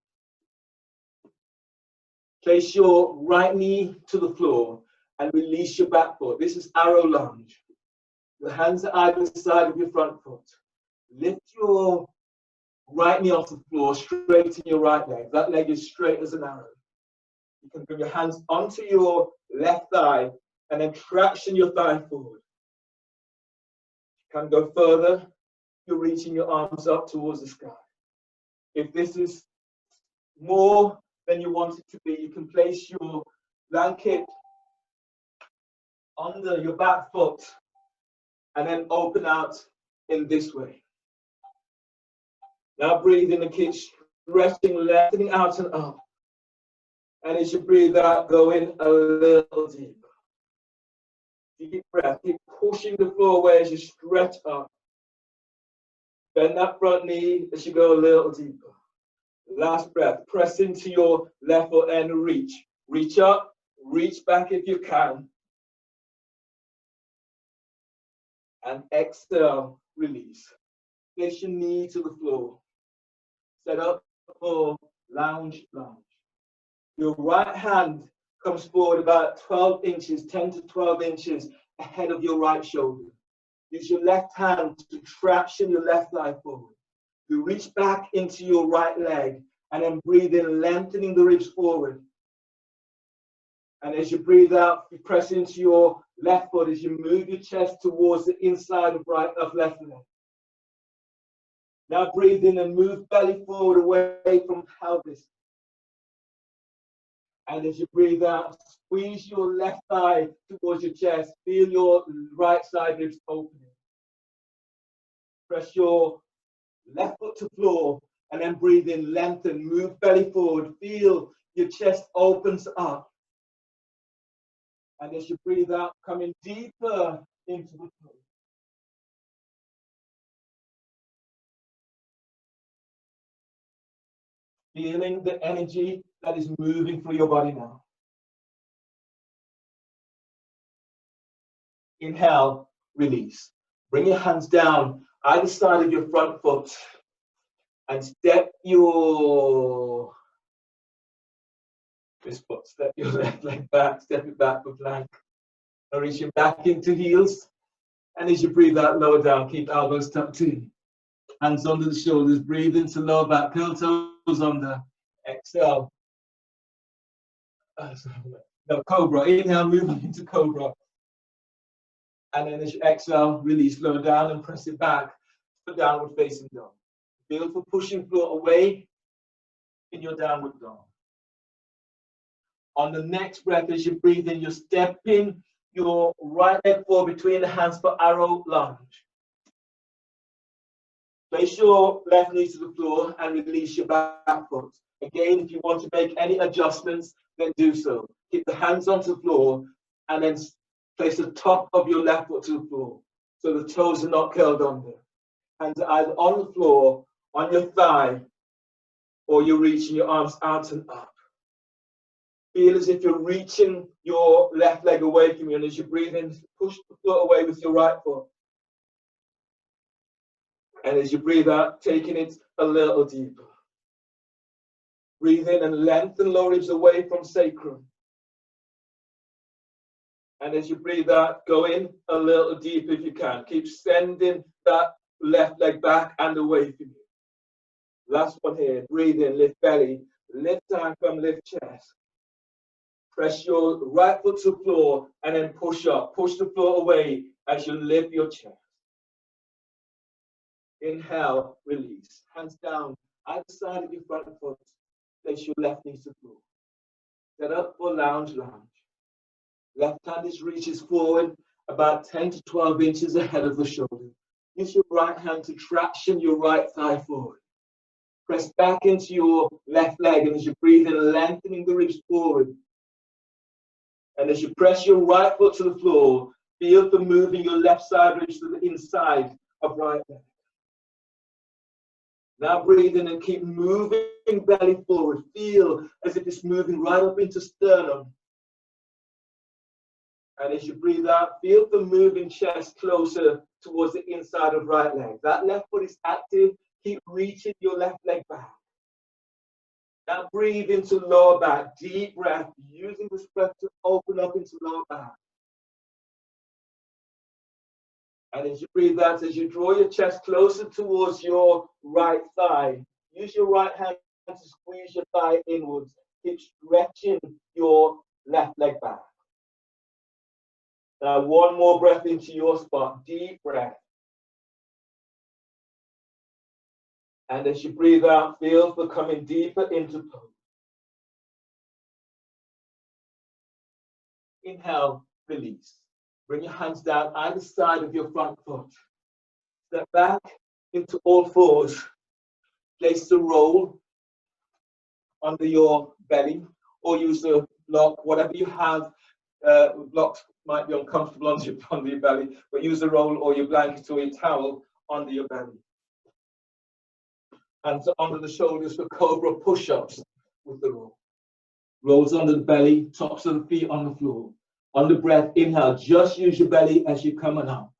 Place your right knee to the floor and release your back foot. This is arrow lunge. Your hands are either side of your front foot. Lift your right knee off the floor, straighten your right leg. That leg is straight as an arrow. You can bring your hands onto your left thigh and then traction your thigh forward. You can go further. You're reaching your arms up towards the sky. If this is more than you want it to be, you can place your blanket under your back foot and then open out in this way. Now breathe in and keep stretching, lengthening out and up. And as you breathe out, go in a little deeper. Deep breath, keep pushing the floor away as you stretch up. Bend that front knee as you go a little deeper. Last breath, press into your left foot and reach. Reach up, reach back if you can. And exhale, release. Place your knee to the floor. Set up for lounge lunge. Your right hand comes forward about 12 inches, 10 to 12 inches ahead of your right shoulder. Use your left hand to traction your left thigh forward. You reach back into your right leg and then breathe in, lengthening the ribs forward. And as you breathe out, you press into your left foot as you move your chest towards the inside of left leg. Now breathe in and move belly forward away from pelvis. And as you breathe out, squeeze your left thigh towards your chest. Feel your right side ribs opening. Press your left foot to floor and then breathe in, lengthen, move belly forward. Feel your chest opens up. And as you breathe out, coming deeper into the floor. Feeling the energy that is moving through your body now. Inhale, release. Bring your hands down either side of your front foot and step your left leg back, step it back for plank. Now reaching back into heels. And as you breathe out, lower down, keep elbows tucked in. Hands under the shoulders, breathe into lower back, curl toes under. Exhale. No, cobra. Inhale, move into cobra. And then as you exhale, release, lower down and press it back for downward facing dog. Feel for pushing floor away in your downward dog. On the next breath, as you breathe in, you're stepping your right leg forward between the hands for arrow lunge. Place your left knee to the floor and release your back foot. Again, if you want to make any adjustments, then do so. Keep the hands onto the floor. and then place the top of your left foot to the floor so the toes are not curled under. Hands are either on the floor, on your thigh, or you're reaching your arms out and up. Feel as if you're reaching your left leg away from you, and as you breathe in, push the foot away with your right foot. And as you breathe out, taking it a little deeper. Breathe in and lengthen lower ribs away from sacrum. And as you breathe out, go in a little deeper if you can. Keep sending that left leg back and away from you. Last one here. Breathe in, lift belly, lift diaphragm, lift chest. Press your right foot to the floor and then push up. Push the floor away as you lift your chest. Inhale, release. Hands down, either side of your front foot. Place your left knee to the floor. Set up for lounge. Left hand reaches forward about 10 to 12 inches ahead of the shoulder. Use your right hand to traction your right thigh forward. Press back into your left leg, and as you breathe in, lengthening the ribs forward. And as you press your right foot to the floor, feel for moving your left side ribs to the inside of right leg. Now breathe in and keep moving belly forward. Feel as if it's moving right up into sternum. And as you breathe out, feel the moving chest closer towards the inside of right leg. That left foot is active. Keep reaching your left leg back. Now breathe into lower back. Deep breath, using this breath to open up into lower back. And as you breathe out, as you draw your chest closer towards your right thigh, use your right hand to squeeze your thigh inwards. Keep stretching your left leg back. Now one more breath into your spot. Deep breath. And as you breathe out, feel for coming deeper into pose. Inhale, release. Bring your hands down either side of your front foot. Step back into all fours. Place the roll under your belly, or use the block, whatever you have. Blocks might be uncomfortable under your belly, but use the roll or your blanket or your towel under your belly. Hands under the shoulders for cobra push-ups with the roll. Rolls under the belly, tops of the feet on the floor. On the breath, inhale, just use your belly as you're coming up.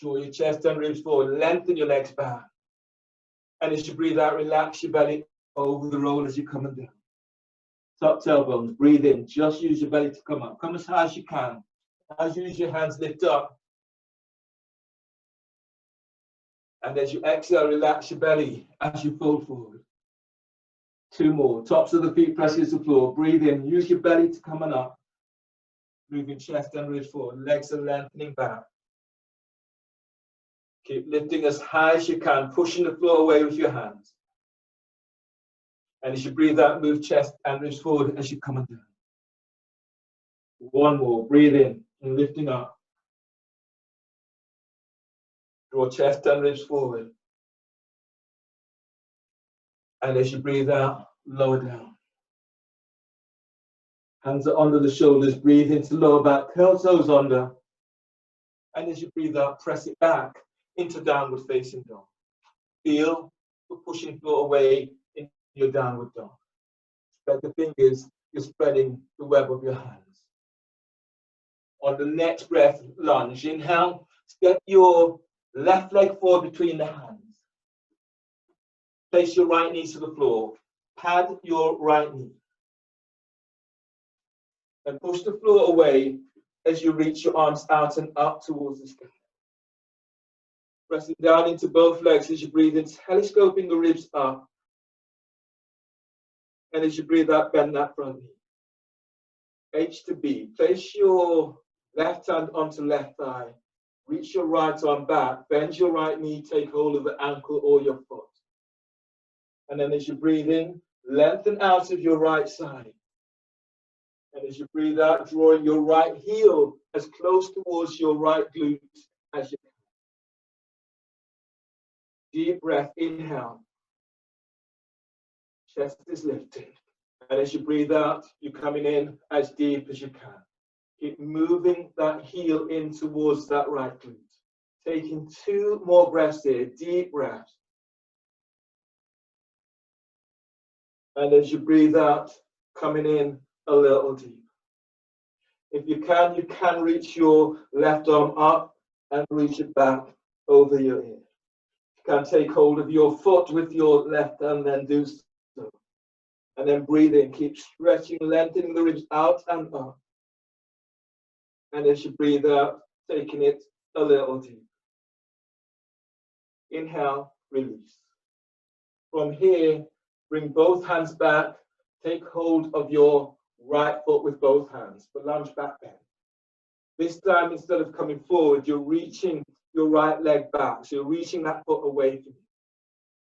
Draw your chest and ribs forward, lengthen your legs back. And as you breathe out, relax your belly over the roll as you're coming down. Top tailbones, breathe in, just use your belly to come up. Come as high as you can. As you use your hands, lift up. And as you exhale, relax your belly as you fold forward. Two more. Tops of the feet press against the floor. Breathe in. Use your belly to come on up. Moving chest and ribs forward. Legs are lengthening back. Keep lifting as high as you can, pushing the floor away with your hands. And as you breathe out, move chest and ribs forward as you're coming down. One more. Breathe in and lifting up. Draw chest and ribs forward. And as you breathe out, lower down. Hands are under the shoulders. Breathe into lower back. Curl toes under. And as you breathe out, press it back into downward facing dog. Feel the pushing floor away into your downward dog. Spread the fingers. You're spreading the web of your hands. On the next breath, lunge. Inhale. Step your left leg forward between the hands. Place your right knee to the floor. Pad your right knee. And push the floor away as you reach your arms out and up towards the sky. Pressing down into both legs as you breathe in, telescoping the ribs up. And as you breathe out, bend that front knee. H to B. Place your left hand onto left thigh. Reach your right arm back. Bend your right knee. Take hold of the ankle or your foot. And then as you breathe in, lengthen out of your right side. And as you breathe out, drawing your right heel as close towards your right glute as you can. Deep breath, inhale. Chest is lifted. And as you breathe out, you're coming in as deep as you can. Keep moving that heel in towards that right glute. Taking 2 more breaths here, deep breaths. And as you breathe out, coming in a little deep. If you can reach your left arm up and reach it back over your ear. You can take hold of your foot with your left hand, then do so. And then breathe in, keep stretching, lengthening the ribs out and up. And as you breathe out, taking it a little deep. Inhale, release. From here, bring both hands back. Take hold of your right foot with both hands, but lunge back then. This time, instead of coming forward, you're reaching your right leg back. So you're reaching that foot away from you.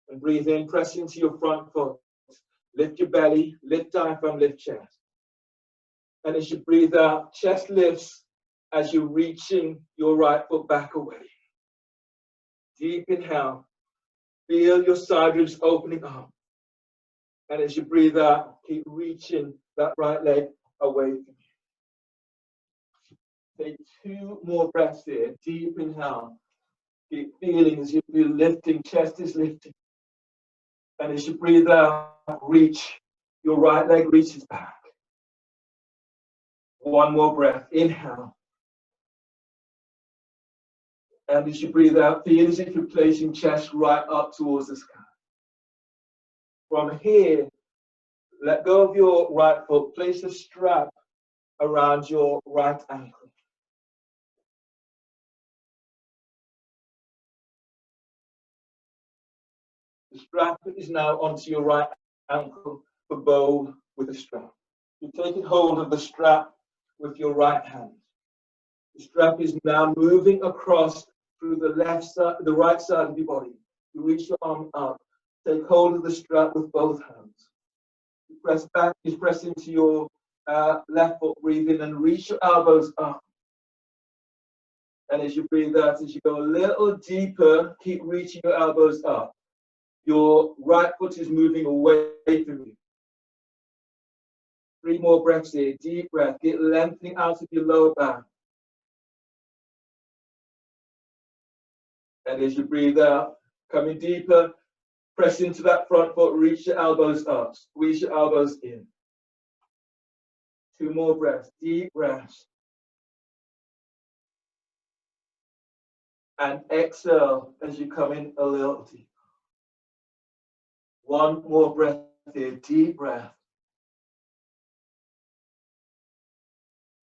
And breathe in, press into your front foot. Lift your belly, lift diaphragm, lift chest. And as you breathe out, chest lifts as you're reaching your right foot back away. Deep inhale. Feel your side ribs opening up. And as you breathe out, keep reaching that right leg away from you. Take 2 more breaths here. Deep inhale. Keep feeling as you feel lifting, chest is lifting. And as you breathe out, reach, your right leg reaches back. 1 more breath. Inhale. And as you breathe out, feel as if you're placing chest right up towards the sky. From here, let go of your right foot. Place a strap around your right ankle. The strap is now onto your right ankle, the bow with a strap. You're taking hold of the strap with your right hand. The strap is now moving across through the left side, the right side of your body. You reach your arm up. Take hold of the strap with both hands. You press back, you press into your left foot, breathe in and reach your elbows up. And as you breathe out, as you go a little deeper, keep reaching your elbows up. Your right foot is moving away from you. 3 more breaths here, deep breath. Get lengthening out of your lower back. And as you breathe out, coming deeper, press into that front foot, reach your elbows up, squeeze your elbows in. 2 more breaths, deep breaths. And exhale as you come in a little deeper. 1 more breath here, deep breath.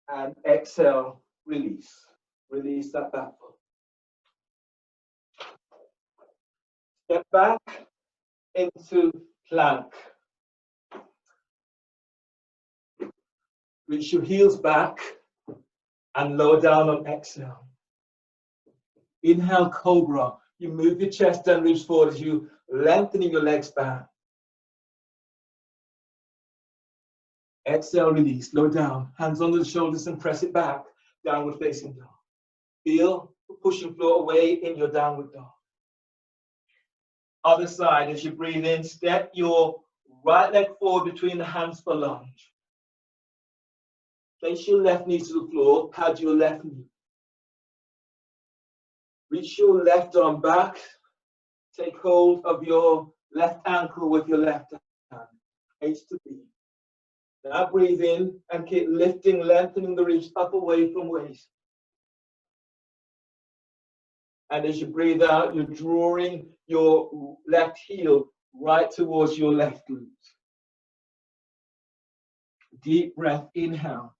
And exhale, release. Release that back foot. Step back into plank. Reach your heels back and lower down on exhale. Inhale, cobra. You move your chest and ribs forward as you lengthening your legs back. Exhale, release, lower down. Hands under the shoulders and press it back. Downward facing dog. Feel the pushing floor away in your downward dog. Other side, as you breathe in, step your right leg forward between the hands for lunge. Place your left knee to the floor, pad your left knee. Reach your left arm back. Take hold of your left ankle with your left hand. H to B. Now breathe in and keep lifting, lengthening the ribs up away from waist. And as you breathe out, you're drawing your left heel right towards your left glute. Deep breath, inhale.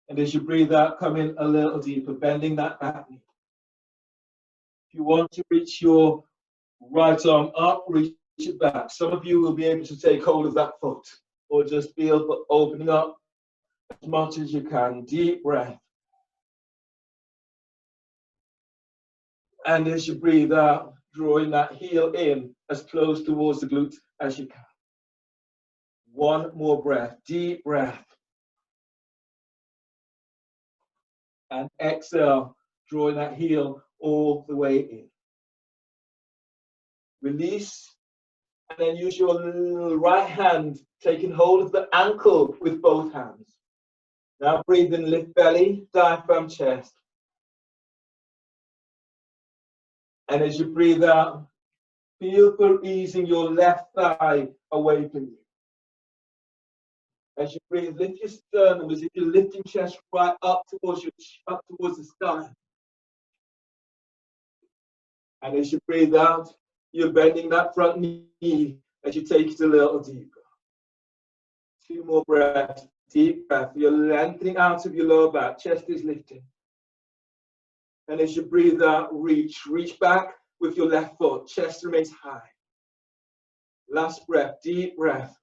And as you breathe out, come in a little deeper, bending that back knee. If you want to reach your right arm up, reach it back. Some of you will be able to take hold of that foot or just feel opening up as much as you can. Deep breath. And as you breathe out, drawing that heel in as close towards the glute as you can. 1 more breath, deep breath. And exhale, drawing that heel all the way in. Release, and then use your right hand, taking hold of the ankle with both hands. Now breathe in, lift belly, diaphragm, chest. And as you breathe out, feel for easing your left thigh away from you. As you breathe, lift your sternum as if you're lifting chest right up towards the sky. And as you breathe out, you're bending that front knee as you take it a little deeper. 2 more breaths, deep breath. You're lengthening out of your lower back, chest is lifting. And as you breathe out, reach back with your left foot, chest remains high. Last breath, deep breath.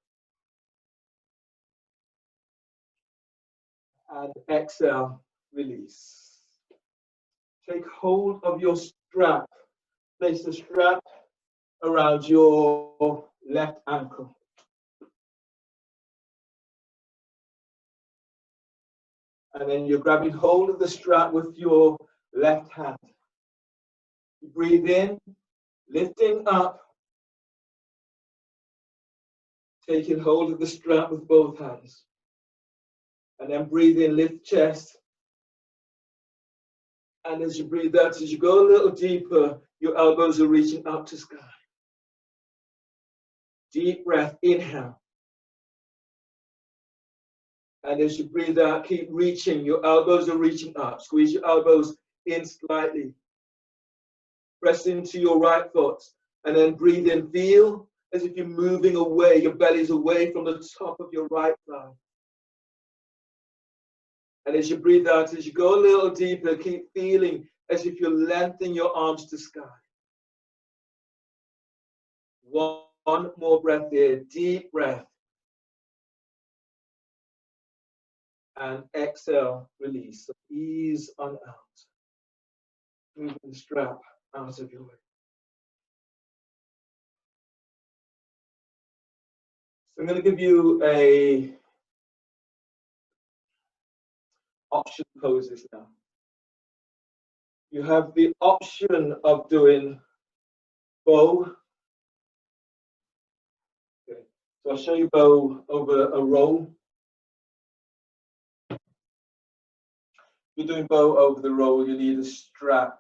And exhale, release. Take hold of your strap. Place the strap around your left ankle. And then you're grabbing hold of the strap with your left hand. You breathe in, lifting up, taking hold of the strap with both hands. And then breathe in, lift chest. And as you breathe out, as you go a little deeper, your elbows are reaching up to sky. Deep breath, inhale. And as you breathe out, keep reaching. Your elbows are reaching up. Squeeze your elbows in slightly. Press into your right foot. And then breathe in. Feel as if you're moving away. Your belly's away from the top of your right thigh. And as you breathe out, as you go a little deeper, keep feeling as if you're lengthening your arms to sky. One more breath here. Deep breath. And exhale, release. So ease on out. Moving the strap out of your way. So I'm going to give you a option poses now. You have the option of doing bow. Okay. So I'll show you bow over a roll. If you're doing bow over the roll, you need a strap,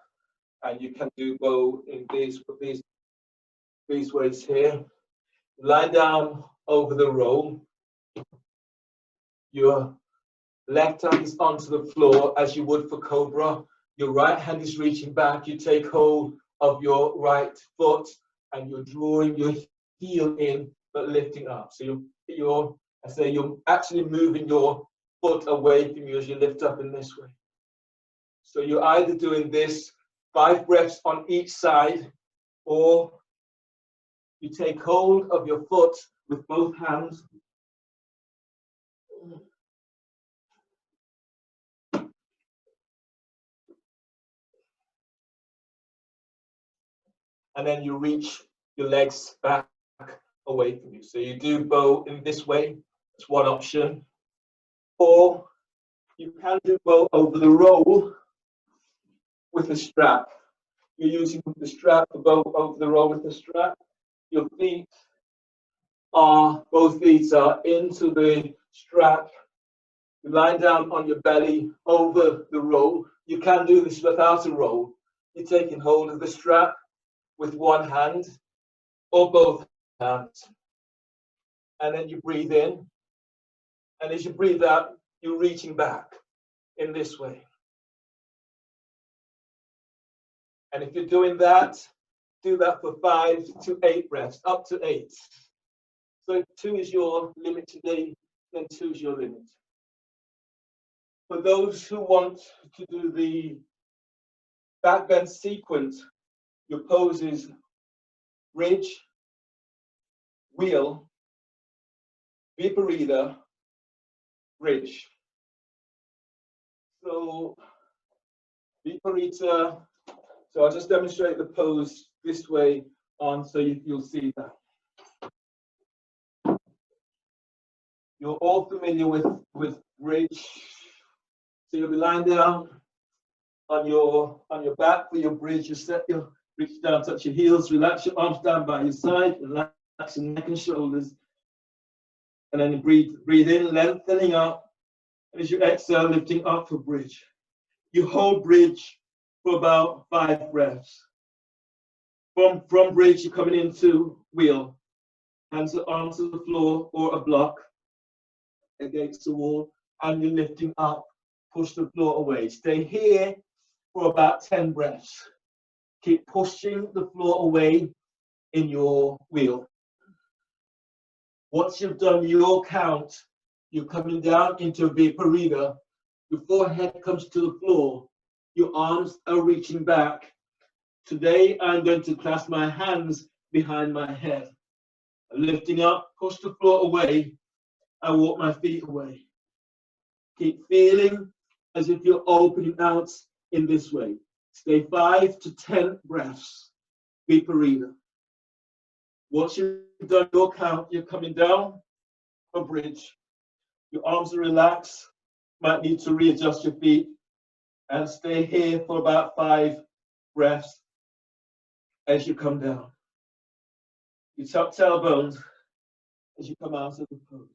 and you can do bow in these ways here. Lie down over the roll. Your left hand is onto the floor as you would for cobra. Your right hand is reaching back. You take hold of your right foot and you're drawing your heel in but lifting up. So you're actually moving your foot away from you as you lift up in this way. So you're either doing this 5 breaths on each side, or you take hold of your foot with both hands. And then you reach your legs back away from you. So you do bow in this way. That's one option. Or you can do bow over the roll with a strap. You're using the strap to bow over the roll with the strap. Your both feet are into the strap. You lie down on your belly over the roll. You can do this without a roll. You're taking hold of the strap with one hand or both hands. And then you breathe in. And as you breathe out, you're reaching back in this way. And if you're doing that, do that for 5 to 8 breaths, up to 8. So if 2 is your limit today, then 2 is your limit. For those who want to do the back bend sequence, your pose is bridge, wheel, viparita, bridge. So viparita, so I'll just demonstrate the pose this way on so you'll see that. You're all familiar with bridge. So you'll be lying down on your back for your bridge. You set your reach down, touch your heels, relax your arms down by your side, relax your neck and shoulders. And then breathe in, lengthening up. And as you exhale, lifting up for bridge. You hold bridge for about 5 breaths. From bridge, you're coming into wheel. Hands are onto the floor or a block against the wall, and you're lifting up. Push the floor away. Stay here for about 10 breaths. Keep pushing the floor away in your wheel. Once you've done your count, you're coming down into a viparita. Your forehead comes to the floor. Your arms are reaching back. Today, I'm going to clasp my hands behind my head. Lifting up, push the floor away. I walk my feet away. Keep feeling as if you're opening out in this way. Stay 5 to 10 breaths. Viparita. Once you've done your count, you're coming down a bridge. Your arms are relaxed. Might need to readjust your feet and stay here for about 5 breaths as you come down. You tuck tailbones as you come out of the pose.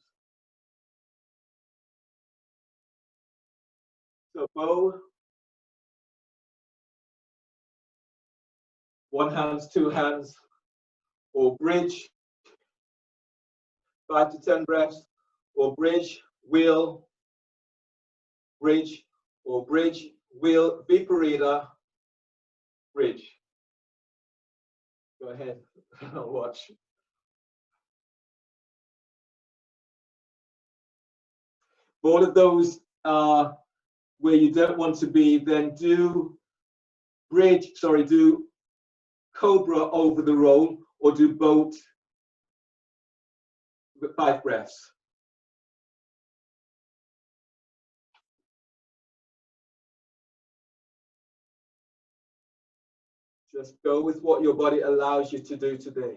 So bow, 1 hand, 2 hands, or bridge, 5 to 10 breaths, or bridge, wheel, bridge, or bridge, wheel, viparita, bridge. Go ahead, watch. All of those are where you don't want to be, then do cobra over the roll, or do boat with 5 breaths. Just go with what your body allows you to do today.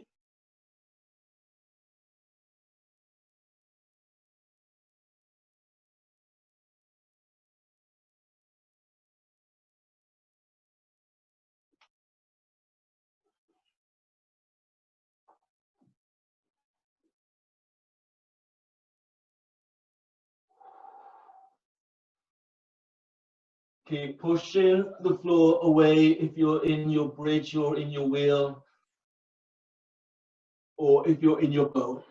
Keep pushing the floor away if you're in your bridge or in your wheel, or if you're in your boat.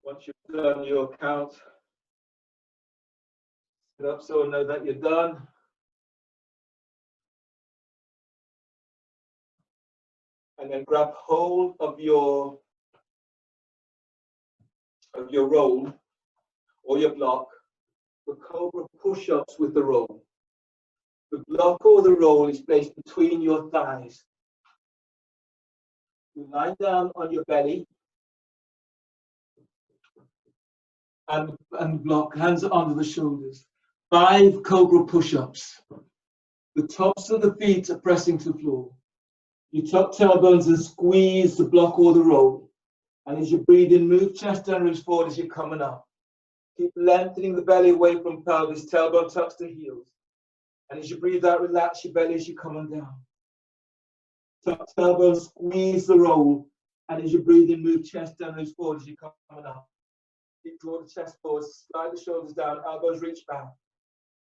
Once you've done your count, sit up so know that you're done. And then grab hold of your roll or your block for cobra push-ups with the roll. The block or the roll is placed between your thighs. You lie down on your belly and block, hands under the shoulders. 5 cobra push-ups. The tops of the feet are pressing to the floor. You tuck tailbones and squeeze the block or the roll. And as you breathe in, move chest and ribs forward as you're coming up. Keep lengthening the belly away from pelvis, tailbone tucks the heels. And as you breathe out, relax your belly as you're coming down. Tuck tailbone, squeeze the roll. And as you breathe in, move chest and ribs forward as you're coming up. Keep draw the chest forward, slide the shoulders down, elbows reach back.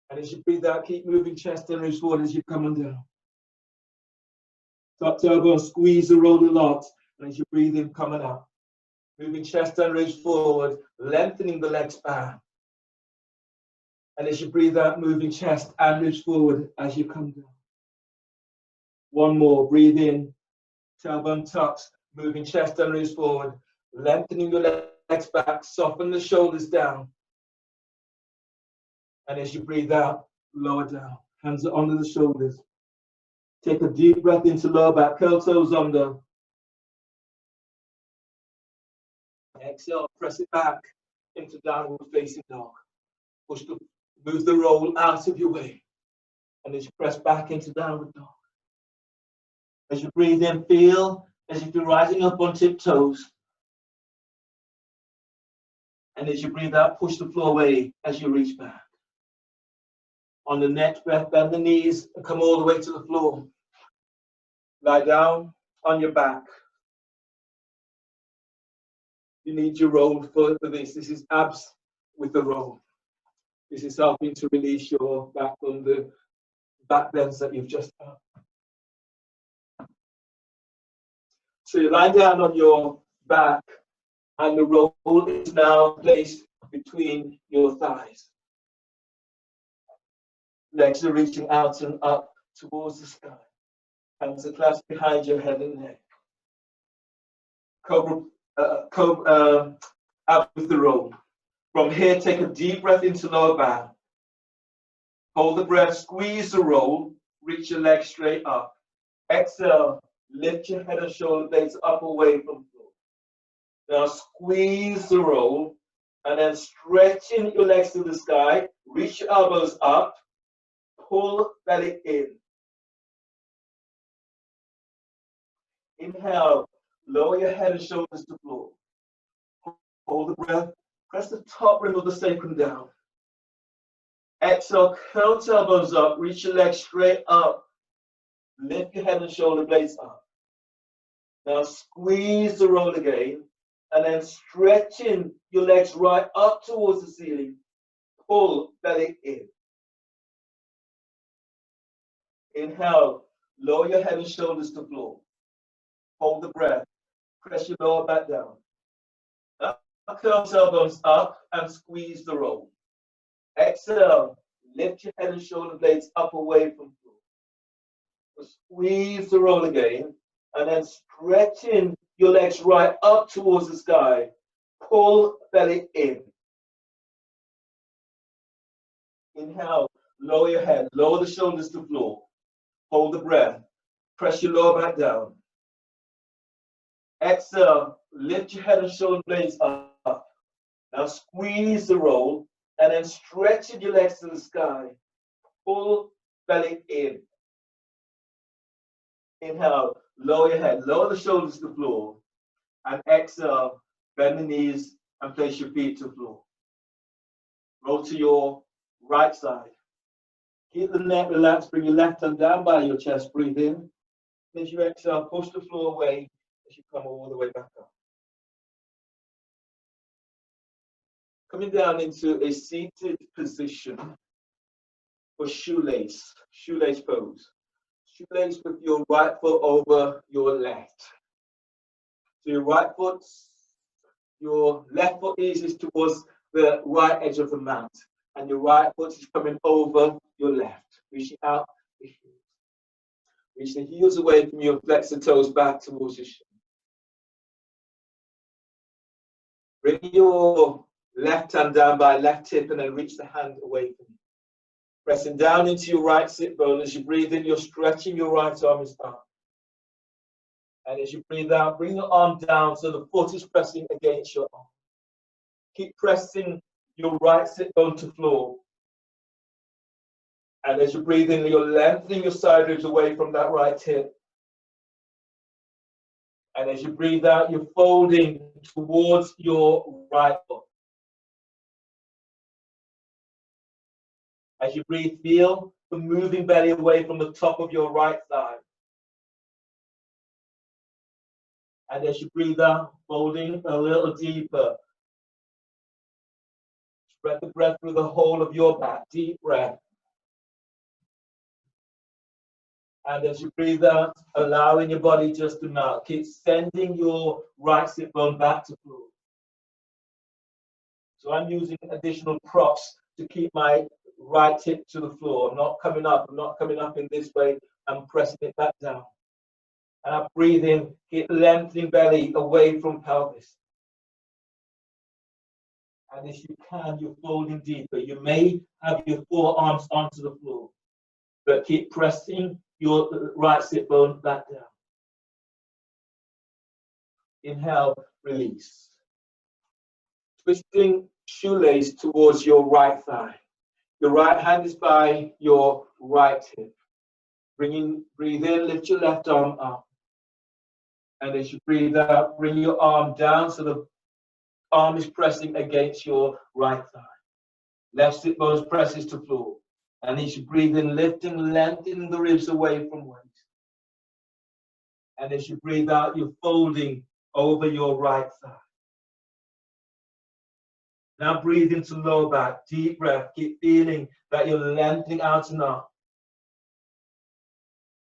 And as you breathe out, keep moving chest and ribs forward as you're coming down. Tuck tailbone, squeeze the roll a lot. And as you breathe in, coming up. Moving chest and ribs forward, lengthening the leg span. And as you breathe out, moving chest and ribs forward as you come down. One more, breathe in, tailbone tucks, moving chest and ribs forward, lengthening your legs back, soften the shoulders down. And as you breathe out, lower down. Hands are under the shoulders. Take a deep breath into lower back, curl toes under. Exhale, press it back into downward facing dog. Move the roll out of your way. And as you press back into downward dog. As you breathe in, feel as if you're rising up on tiptoes. And as you breathe out, push the floor away as you reach back. On the next breath, bend the knees and come all the way to the floor. Lie down on your back. You need your roll for this. This is abs with the roll. This is helping to release your back from the back bends that you've just done. So you lie down on your back and the roll is now placed between your thighs. Legs are reaching out and up towards the sky. Hands are clasped behind your head and neck. Cobra, out with the roll. From here, take a deep breath into lower back. Hold the breath, squeeze the roll, reach your legs straight up. Exhale, lift your head and shoulder blades up away from the floor. Now squeeze the roll, and then stretching your legs to the sky, reach your elbows up, pull belly in. Inhale, lower your head and shoulders to the floor. Hold the breath, press the top rim of the sacrum down. Exhale, curl the elbows up, reach your legs straight up. Lift your head and shoulder blades up. Now squeeze the roll again, and then stretching your legs right up towards the ceiling. Pull belly in. Inhale, lower your head and shoulders to the floor. Hold the breath, press your lower back down. Now curl the elbows up and squeeze the roll. Exhale, lift your head and shoulder blades up away from the floor. So squeeze the roll again, and then stretching your legs right up towards the sky. Pull belly in. Inhale, lower your head, lower the shoulders to the floor. Hold the breath, press your lower back down. Exhale, lift your head and shoulder blades up. Now squeeze the roll, and then stretching your legs to the sky. Pull belly in. Inhale, lower your head, lower the shoulders to the floor. And exhale, bend the knees and place your feet to the floor. Roll to your right side. Keep the neck relaxed, bring your left hand down by your chest, breathe in. As you exhale, push the floor away as you come all the way back up. Coming down into a seated position for shoelace pose. Shoelace with your right foot over your left. So your right foot, your left foot is towards the right edge of the mat, and your right foot is coming over your left. Reaching out the heels. Reach the heels away from you and flex the toes back towards your shin. Bring your left hand down by left hip and then reach the hand away from you. Pressing down into your right sit bone. As you breathe in, you're stretching your right arm as up. And as you breathe out, bring your arm down so the foot is pressing against your arm. Keep pressing your right sit bone to floor. And as you breathe in, you're lengthening your side ribs away from that right hip. And as you breathe out, you're folding towards your right foot. As you breathe, feel the moving belly away from the top of your right thigh. And as you breathe out, folding a little deeper. Spread the breath through the whole of your back. Deep breath. And as you breathe out, allowing your body just to melt. Keep sending your right sit bone back to floor. So I'm using additional props to keep my right hip to the floor. I'm not coming up in this way. I'm pressing it back down. And I breathe in, keep lengthening belly away from pelvis. And if you can, you're folding deeper. You may have your forearms onto the floor, but keep pressing your right sit bone back down. Inhale, release. Twisting shoelace towards your right thigh. Your right hand is by your right hip. Breathe in, lift your left arm up. And as you breathe out, bring your arm down so the arm is pressing against your right thigh. Left sit bone presses to floor. And as you breathe in, lifting, lengthening the ribs away from waist. And as you breathe out, you're folding over your right thigh. Now breathe into lower back, deep breath. Keep feeling that you're lengthening out and up.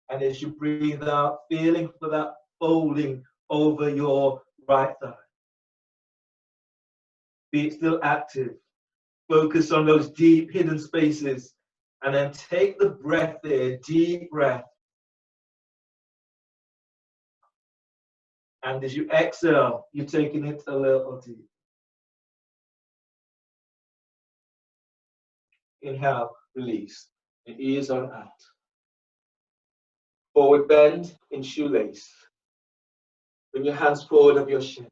And as you breathe out, feeling for that folding over your right thigh. Feet still active. Focus on those deep hidden spaces. And then take the breath there, deep breath. And as you exhale, you're taking it a little deep. Inhale, release. The ears on out. Forward bend in shoelace. Bring your hands forward of your shins.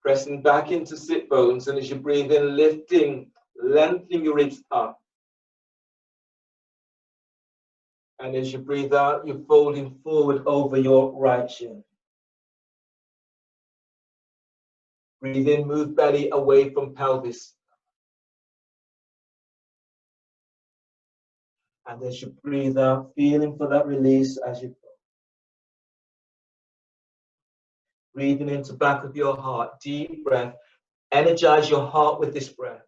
Pressing back into sit bones, and as you breathe in, lifting, lengthening your ribs up. And as you breathe out, you're folding forward over your right shin. Breathe in, move belly away from pelvis. And as you breathe out, feeling for that release as you go. Breathing into the back of your heart, deep breath. Energize your heart with this breath.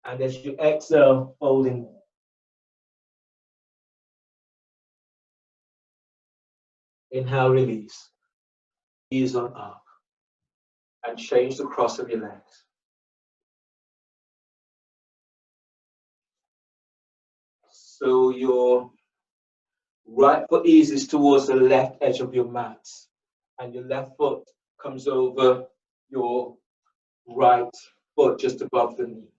And as you exhale, folding. Inhale, release. Ease on up. And change the cross of your legs. So your right foot eases towards the left edge of your mat. And your left foot comes over your right foot just above the knee.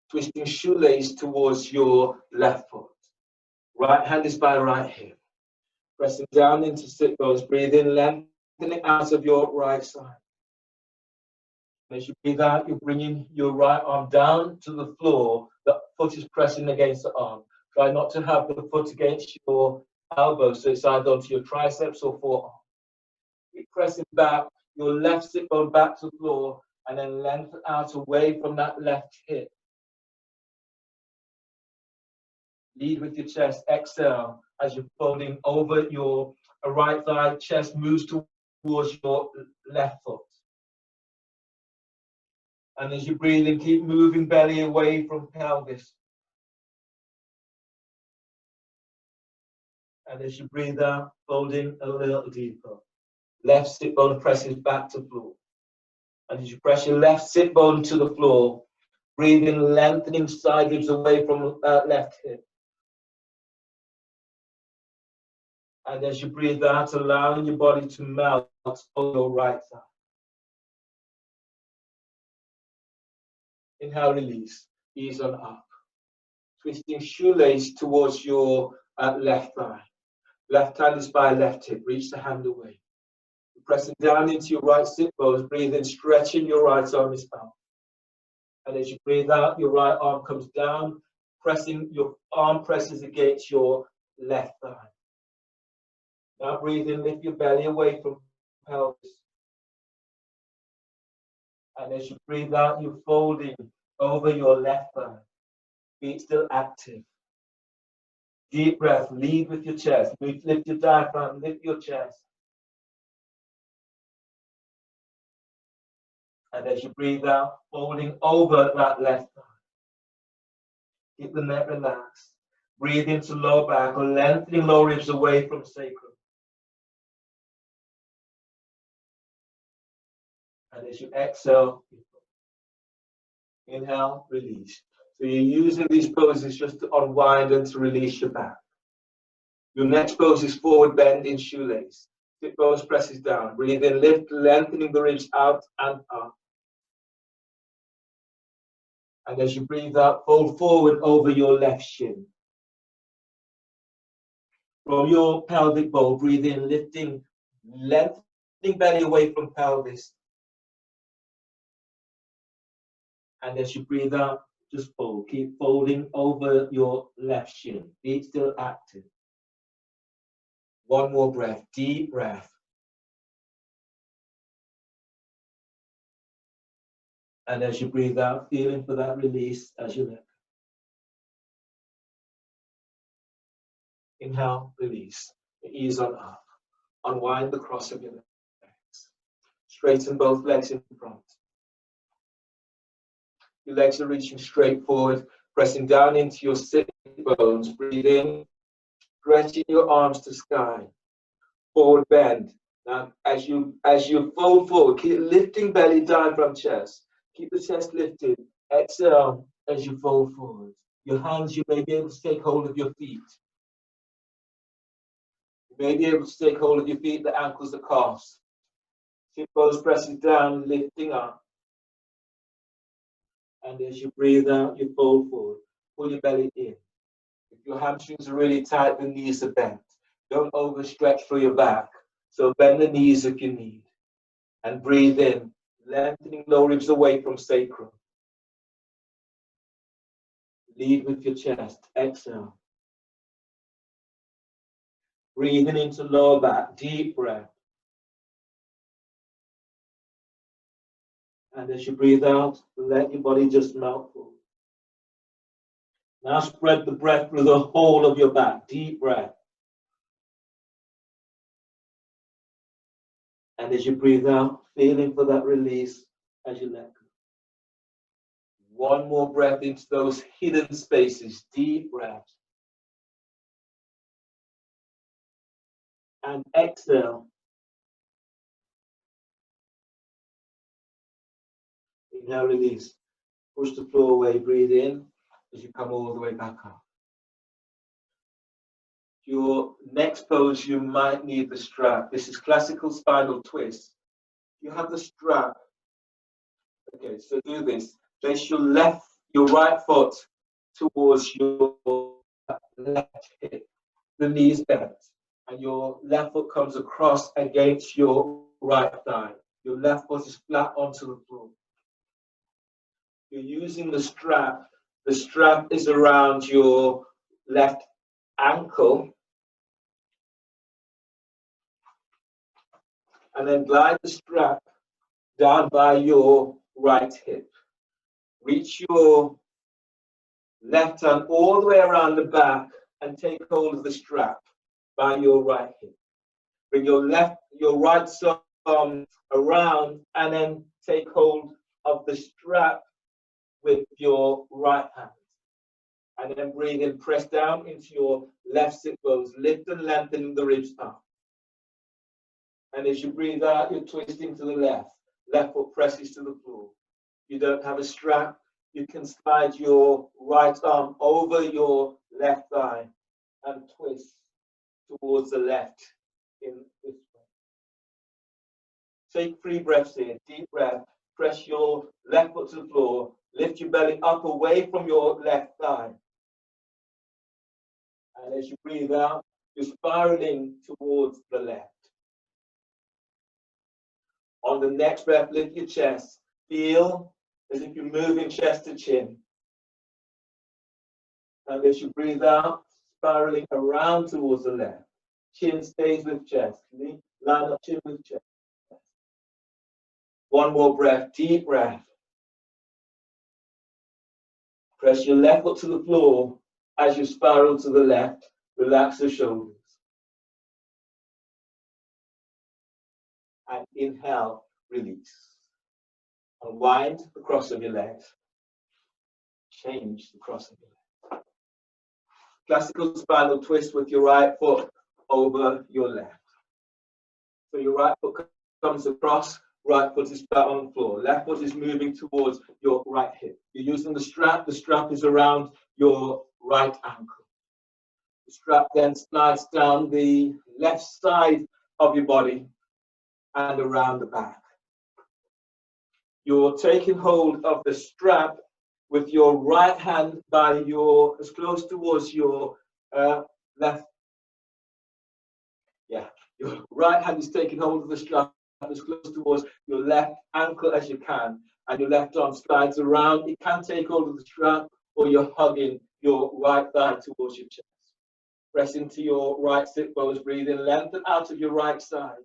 Twisting shoelace towards your left foot. Right hand is by right hip. Pressing down into sit bones. Breathe in, lengthening out of your right side. As you breathe out, you're bringing your right arm down to the floor. The foot is pressing against the arm. Try not to have the foot against your elbow, so it's either onto your triceps or forearm. Keep pressing back, your left sit bone back to the floor, and then lengthen out away from that left hip. Lead with your chest. Exhale as you're folding over your right thigh. Chest moves towards your left foot. And as you breathe in, keep moving belly away from pelvis. And as you breathe out, folding a little deeper. Left sit bone presses back to floor. And as you press your left sit bone to the floor, breathe in, lengthening side ribs away from left hip. And as you breathe out, allowing your body to melt on your right thigh. Inhale, release. Ease on up. Twisting shoelace towards your left thigh. Left hand is by left hip. Reach the hand away. Pressing down into your right sit bones. Breathe in, stretching your right arm is out. And as you breathe out, your right arm comes down, pressing, your arm presses against your left thigh. Now breathe in, lift your belly away from pelvis. And as you breathe out, you're folding over your left thigh. Feet still active. Deep breath, lead with your chest. Lift your diaphragm, lift your chest. And as you breathe out, folding over that left thigh. Keep the neck relaxed. Breathe into lower back, lengthening lower ribs away from sacrum. And as you exhale, inhale, release. So you're using these poses just to unwind and to release your back. Your next pose is forward bend in shoelace. Sit bones presses down. Breathe in, lift, lengthening the ribs out and up. And as you breathe out, fold forward over your left shin. From your pelvic bowl, breathe in, lifting, lengthening belly away from pelvis. And as you breathe out, just fold. Keep folding over your left shin. Feet still active. One more breath, deep breath. And as you breathe out, feeling for that release as you let go. Inhale, release. Ease on up. Unwind the cross of your legs. Straighten both legs in front. Your legs are reaching straight forward, pressing down into your sit bones. Breathe in, stretching your arms to sky. Forward bend. Now, as you fold forward, keep lifting belly, diaphragm, chest. Keep the chest lifted. Exhale as you fold forward. Your hands, you may be able to take hold of your feet. You may be able to take hold of your feet, the ankles, the calves. Sit bones pressing down, lifting up. And as you breathe out, you fold forward. Pull your belly in. If your hamstrings are really tight, the knees are bent. Don't overstretch through your back. So bend the knees if you need. And breathe in, lengthening low ribs away from sacrum. Lead with your chest. Exhale. Breathing into lower back. Deep breath. And as you breathe out, let your body just melt forward. Now spread the breath through the whole of your back. Deep breath. And as you breathe out, feeling for that release as you let go. One more breath into those hidden spaces. Deep breath. And exhale. Inhale, release. Push the floor away. Breathe in as you come all the way back up. Your next pose, you might need the strap. This is classical spinal twist. You have the strap. Okay, so do this. Place your right foot towards your left hip, the knees bent, and your left foot comes across against your right thigh. Your left foot is flat onto the floor. You're using the strap. The strap is around your left ankle. And then glide the strap down by your right hip. Reach your left hand all the way around the back and take hold of the strap by your right hip. Bring your right arm around and then take hold of the strap with your right hand. And then breathe in, press down into your left sit bones, lift and lengthen the ribs up. And as you breathe out, you're twisting to the left. Left foot presses to the floor. You don't have a strap. You can slide your right arm over your left thigh and twist towards the left in this way. Take 3 breaths in. Deep breath. Press your left foot to the floor. Lift your belly up away from your left thigh. And as you breathe out, you're spiraling towards the left. On the next breath, lift your chest. Feel as if you're moving chest to chin. And as you breathe out, spiraling around towards the left. Chin stays with chest. Line up chin with chest. One more breath, deep breath. Press your left foot to the floor as you spiral to the left. Relax the shoulders. And inhale, release. Unwind the cross of your legs. Change the cross of your legs. Classical spinal twist with your right foot over your left. So your right foot comes across, right foot is flat on the floor. Left foot is moving towards your right hip. You're using the strap. The strap is around your right ankle. The strap then slides down the left side of your body and around the back. You're taking hold of the strap with your right hand by as close towards your left. Yeah, your right hand is taking hold of the strap as close towards your left ankle as you can, and your left arm slides around. It can take hold of the strap, or you're hugging your right thigh towards your chest. Press into your right sit bones, breathe in, lengthen out of your right side.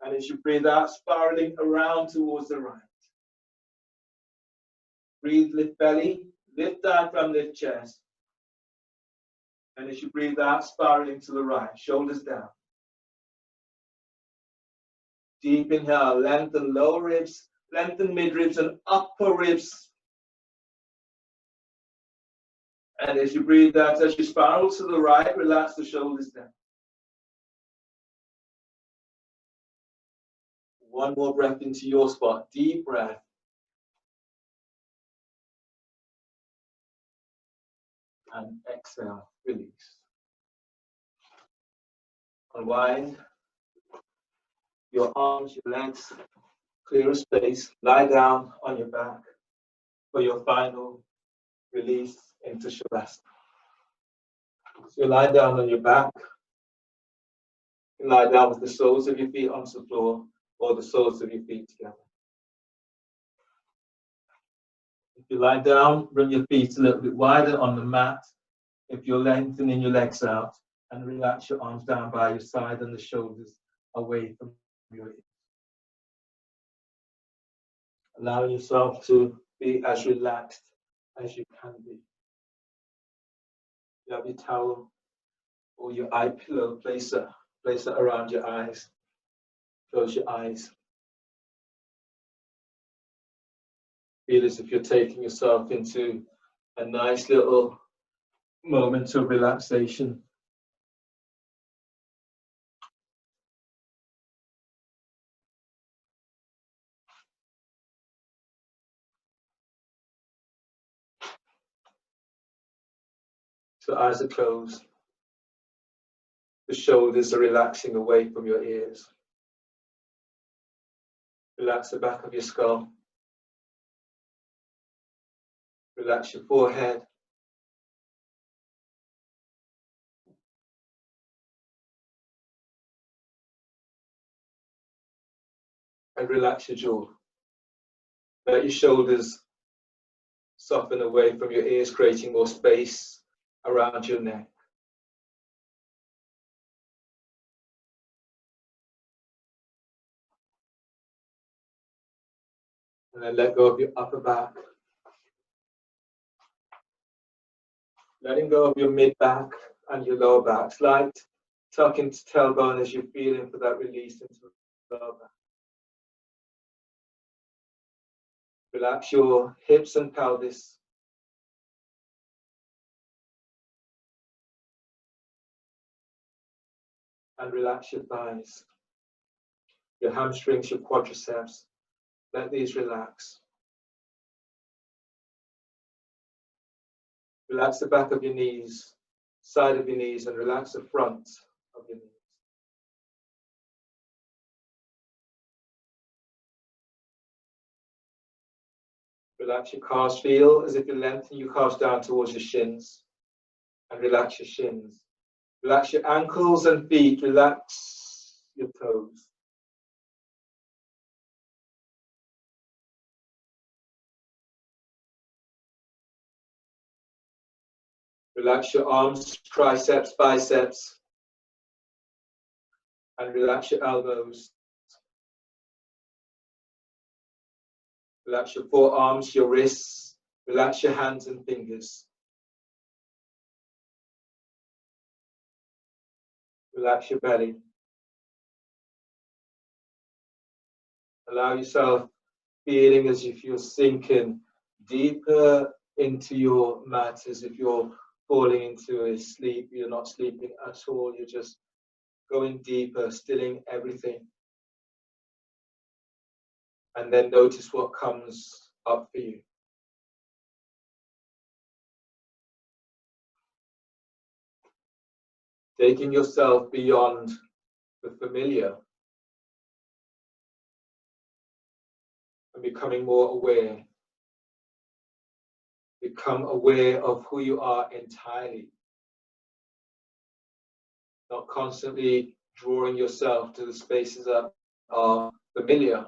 And as you breathe out, spiraling around towards the right. Breathe, lift belly, lift diaphragm, lift chest. And as you breathe out, spiraling to the right, shoulders down. Deep inhale, lengthen lower ribs, lengthen mid ribs and upper ribs. And as you breathe out, as you spiral to the right, relax the shoulders down. One more breath into your spot, deep breath. And exhale, release. Unwind your arms, your legs, clear a space, lie down on your back for your final release into Shavasana. So you lie down on your back, you lie down with the soles of your feet onto the floor or the soles of your feet together. If you lie down, bring your feet a little bit wider on the mat. If you're lengthening your legs out, and relax your arms down by your side and the shoulders away from your ears. Allow yourself to be as relaxed as you can be. You have your towel or your eye pillow, place it around your eyes. Close your eyes. Feel as if you're taking yourself into a nice little moment of relaxation. So eyes are closed. The shoulders are relaxing away from your ears. Relax the back of your skull. Relax your forehead. And relax your jaw. Let your shoulders soften away from your ears, creating more space around your neck. And then let go of your upper back. Letting go of your mid back and your lower back. Slight tuck into tailbone as you're feeling for that release into the lower back. Relax your hips and pelvis. And relax your thighs, your hamstrings, your quadriceps. Let these relax. Relax the back of your knees, side of your knees, and relax the front of your knees. Relax your calves. Feel as if you lengthen your calves down towards your shins. And relax your shins. Relax your ankles and feet. Relax your toes. Relax your arms, triceps, biceps. And relax your elbows. Relax your forearms, your wrists. Relax your hands and fingers. Relax your belly. Allow yourself feeling as if you're sinking deeper into your mat, as if you're falling into a sleep. You're not sleeping at all. You're just going deeper, stilling everything. And then notice what comes up for you. Taking yourself beyond the familiar, and becoming more aware. Become aware of who you are entirely, not constantly drawing yourself to the spaces that are familiar,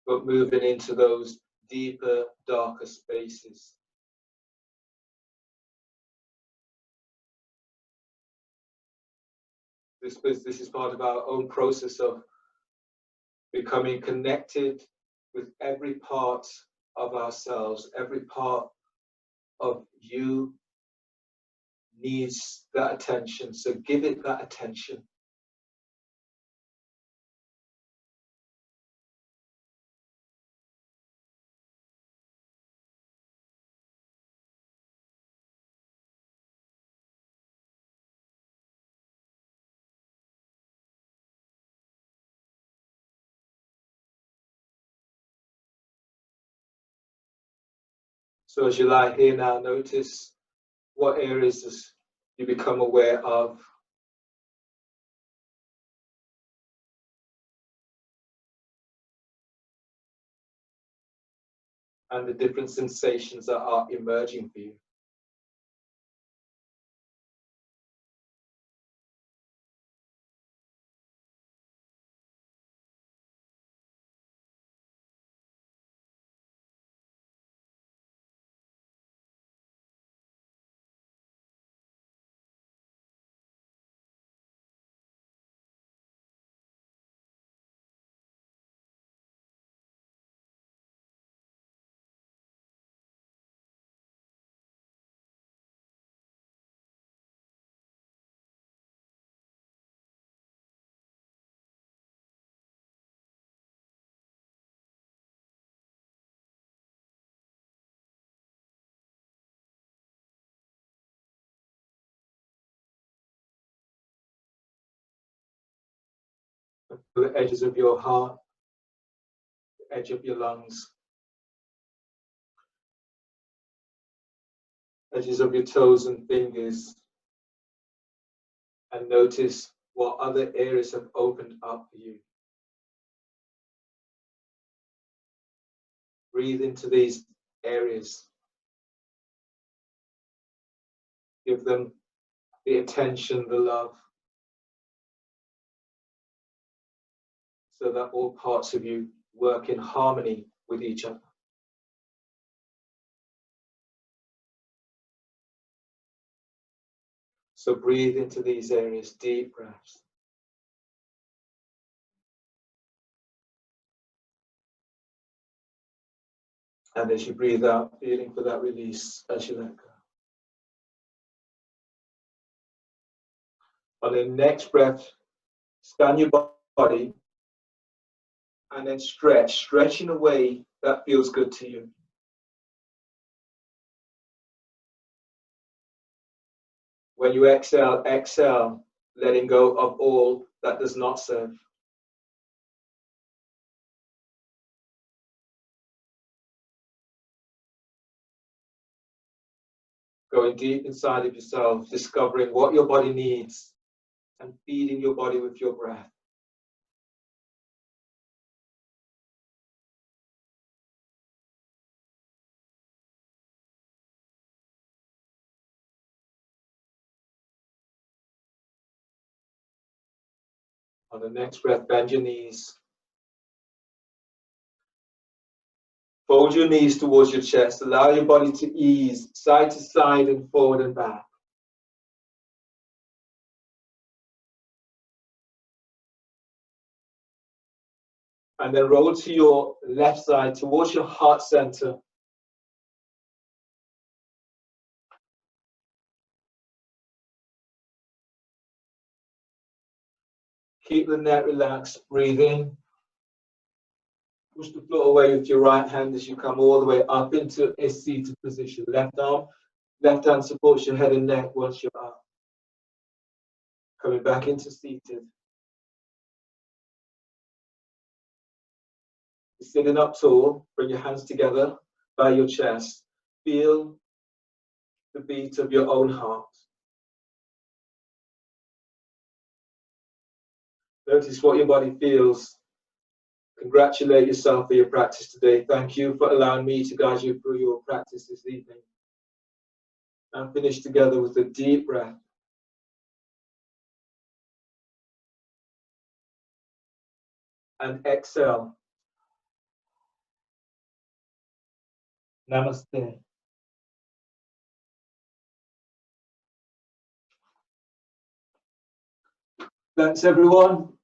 but moving into those deeper, darker spaces. This is part of our own process of becoming connected with every part of ourselves. Every part of you needs that attention, so give it that attention. So as you lie here now, notice what areas you become aware of. And the different sensations that are emerging for you. The edges of your heart, the edge of your lungs, edges of your toes and fingers, and notice what other areas have opened up for you. Breathe into these areas. Give them the attention, the love, so that all parts of you work in harmony with each other. So breathe into these areas, deep breaths. And as you breathe out, feeling for that release as you let go. On the next breath, scan your body and then stretch in a way that feels good to you. When you exhale, exhale, letting go of all that does not serve. Going deep inside of yourself, discovering what your body needs and feeding your body with your breath. On the next breath, bend your knees. Fold your knees towards your chest. Allow your body to ease side to side and forward and back. And then roll to your left side towards your heart center. Keep the neck relaxed. Breathe in. Push the floor away with your right hand as you come all the way up into a seated position. Left arm, left hand supports your head and neck once you're up. Coming back into seated. You're sitting up tall. Bring your hands together by your chest. Feel the beat of your own heart. Notice what your body feels. Congratulate yourself for your practice today. Thank you for allowing me to guide you through your practice this evening. And finish together with a deep breath. And exhale. Namaste. Thanks, everyone.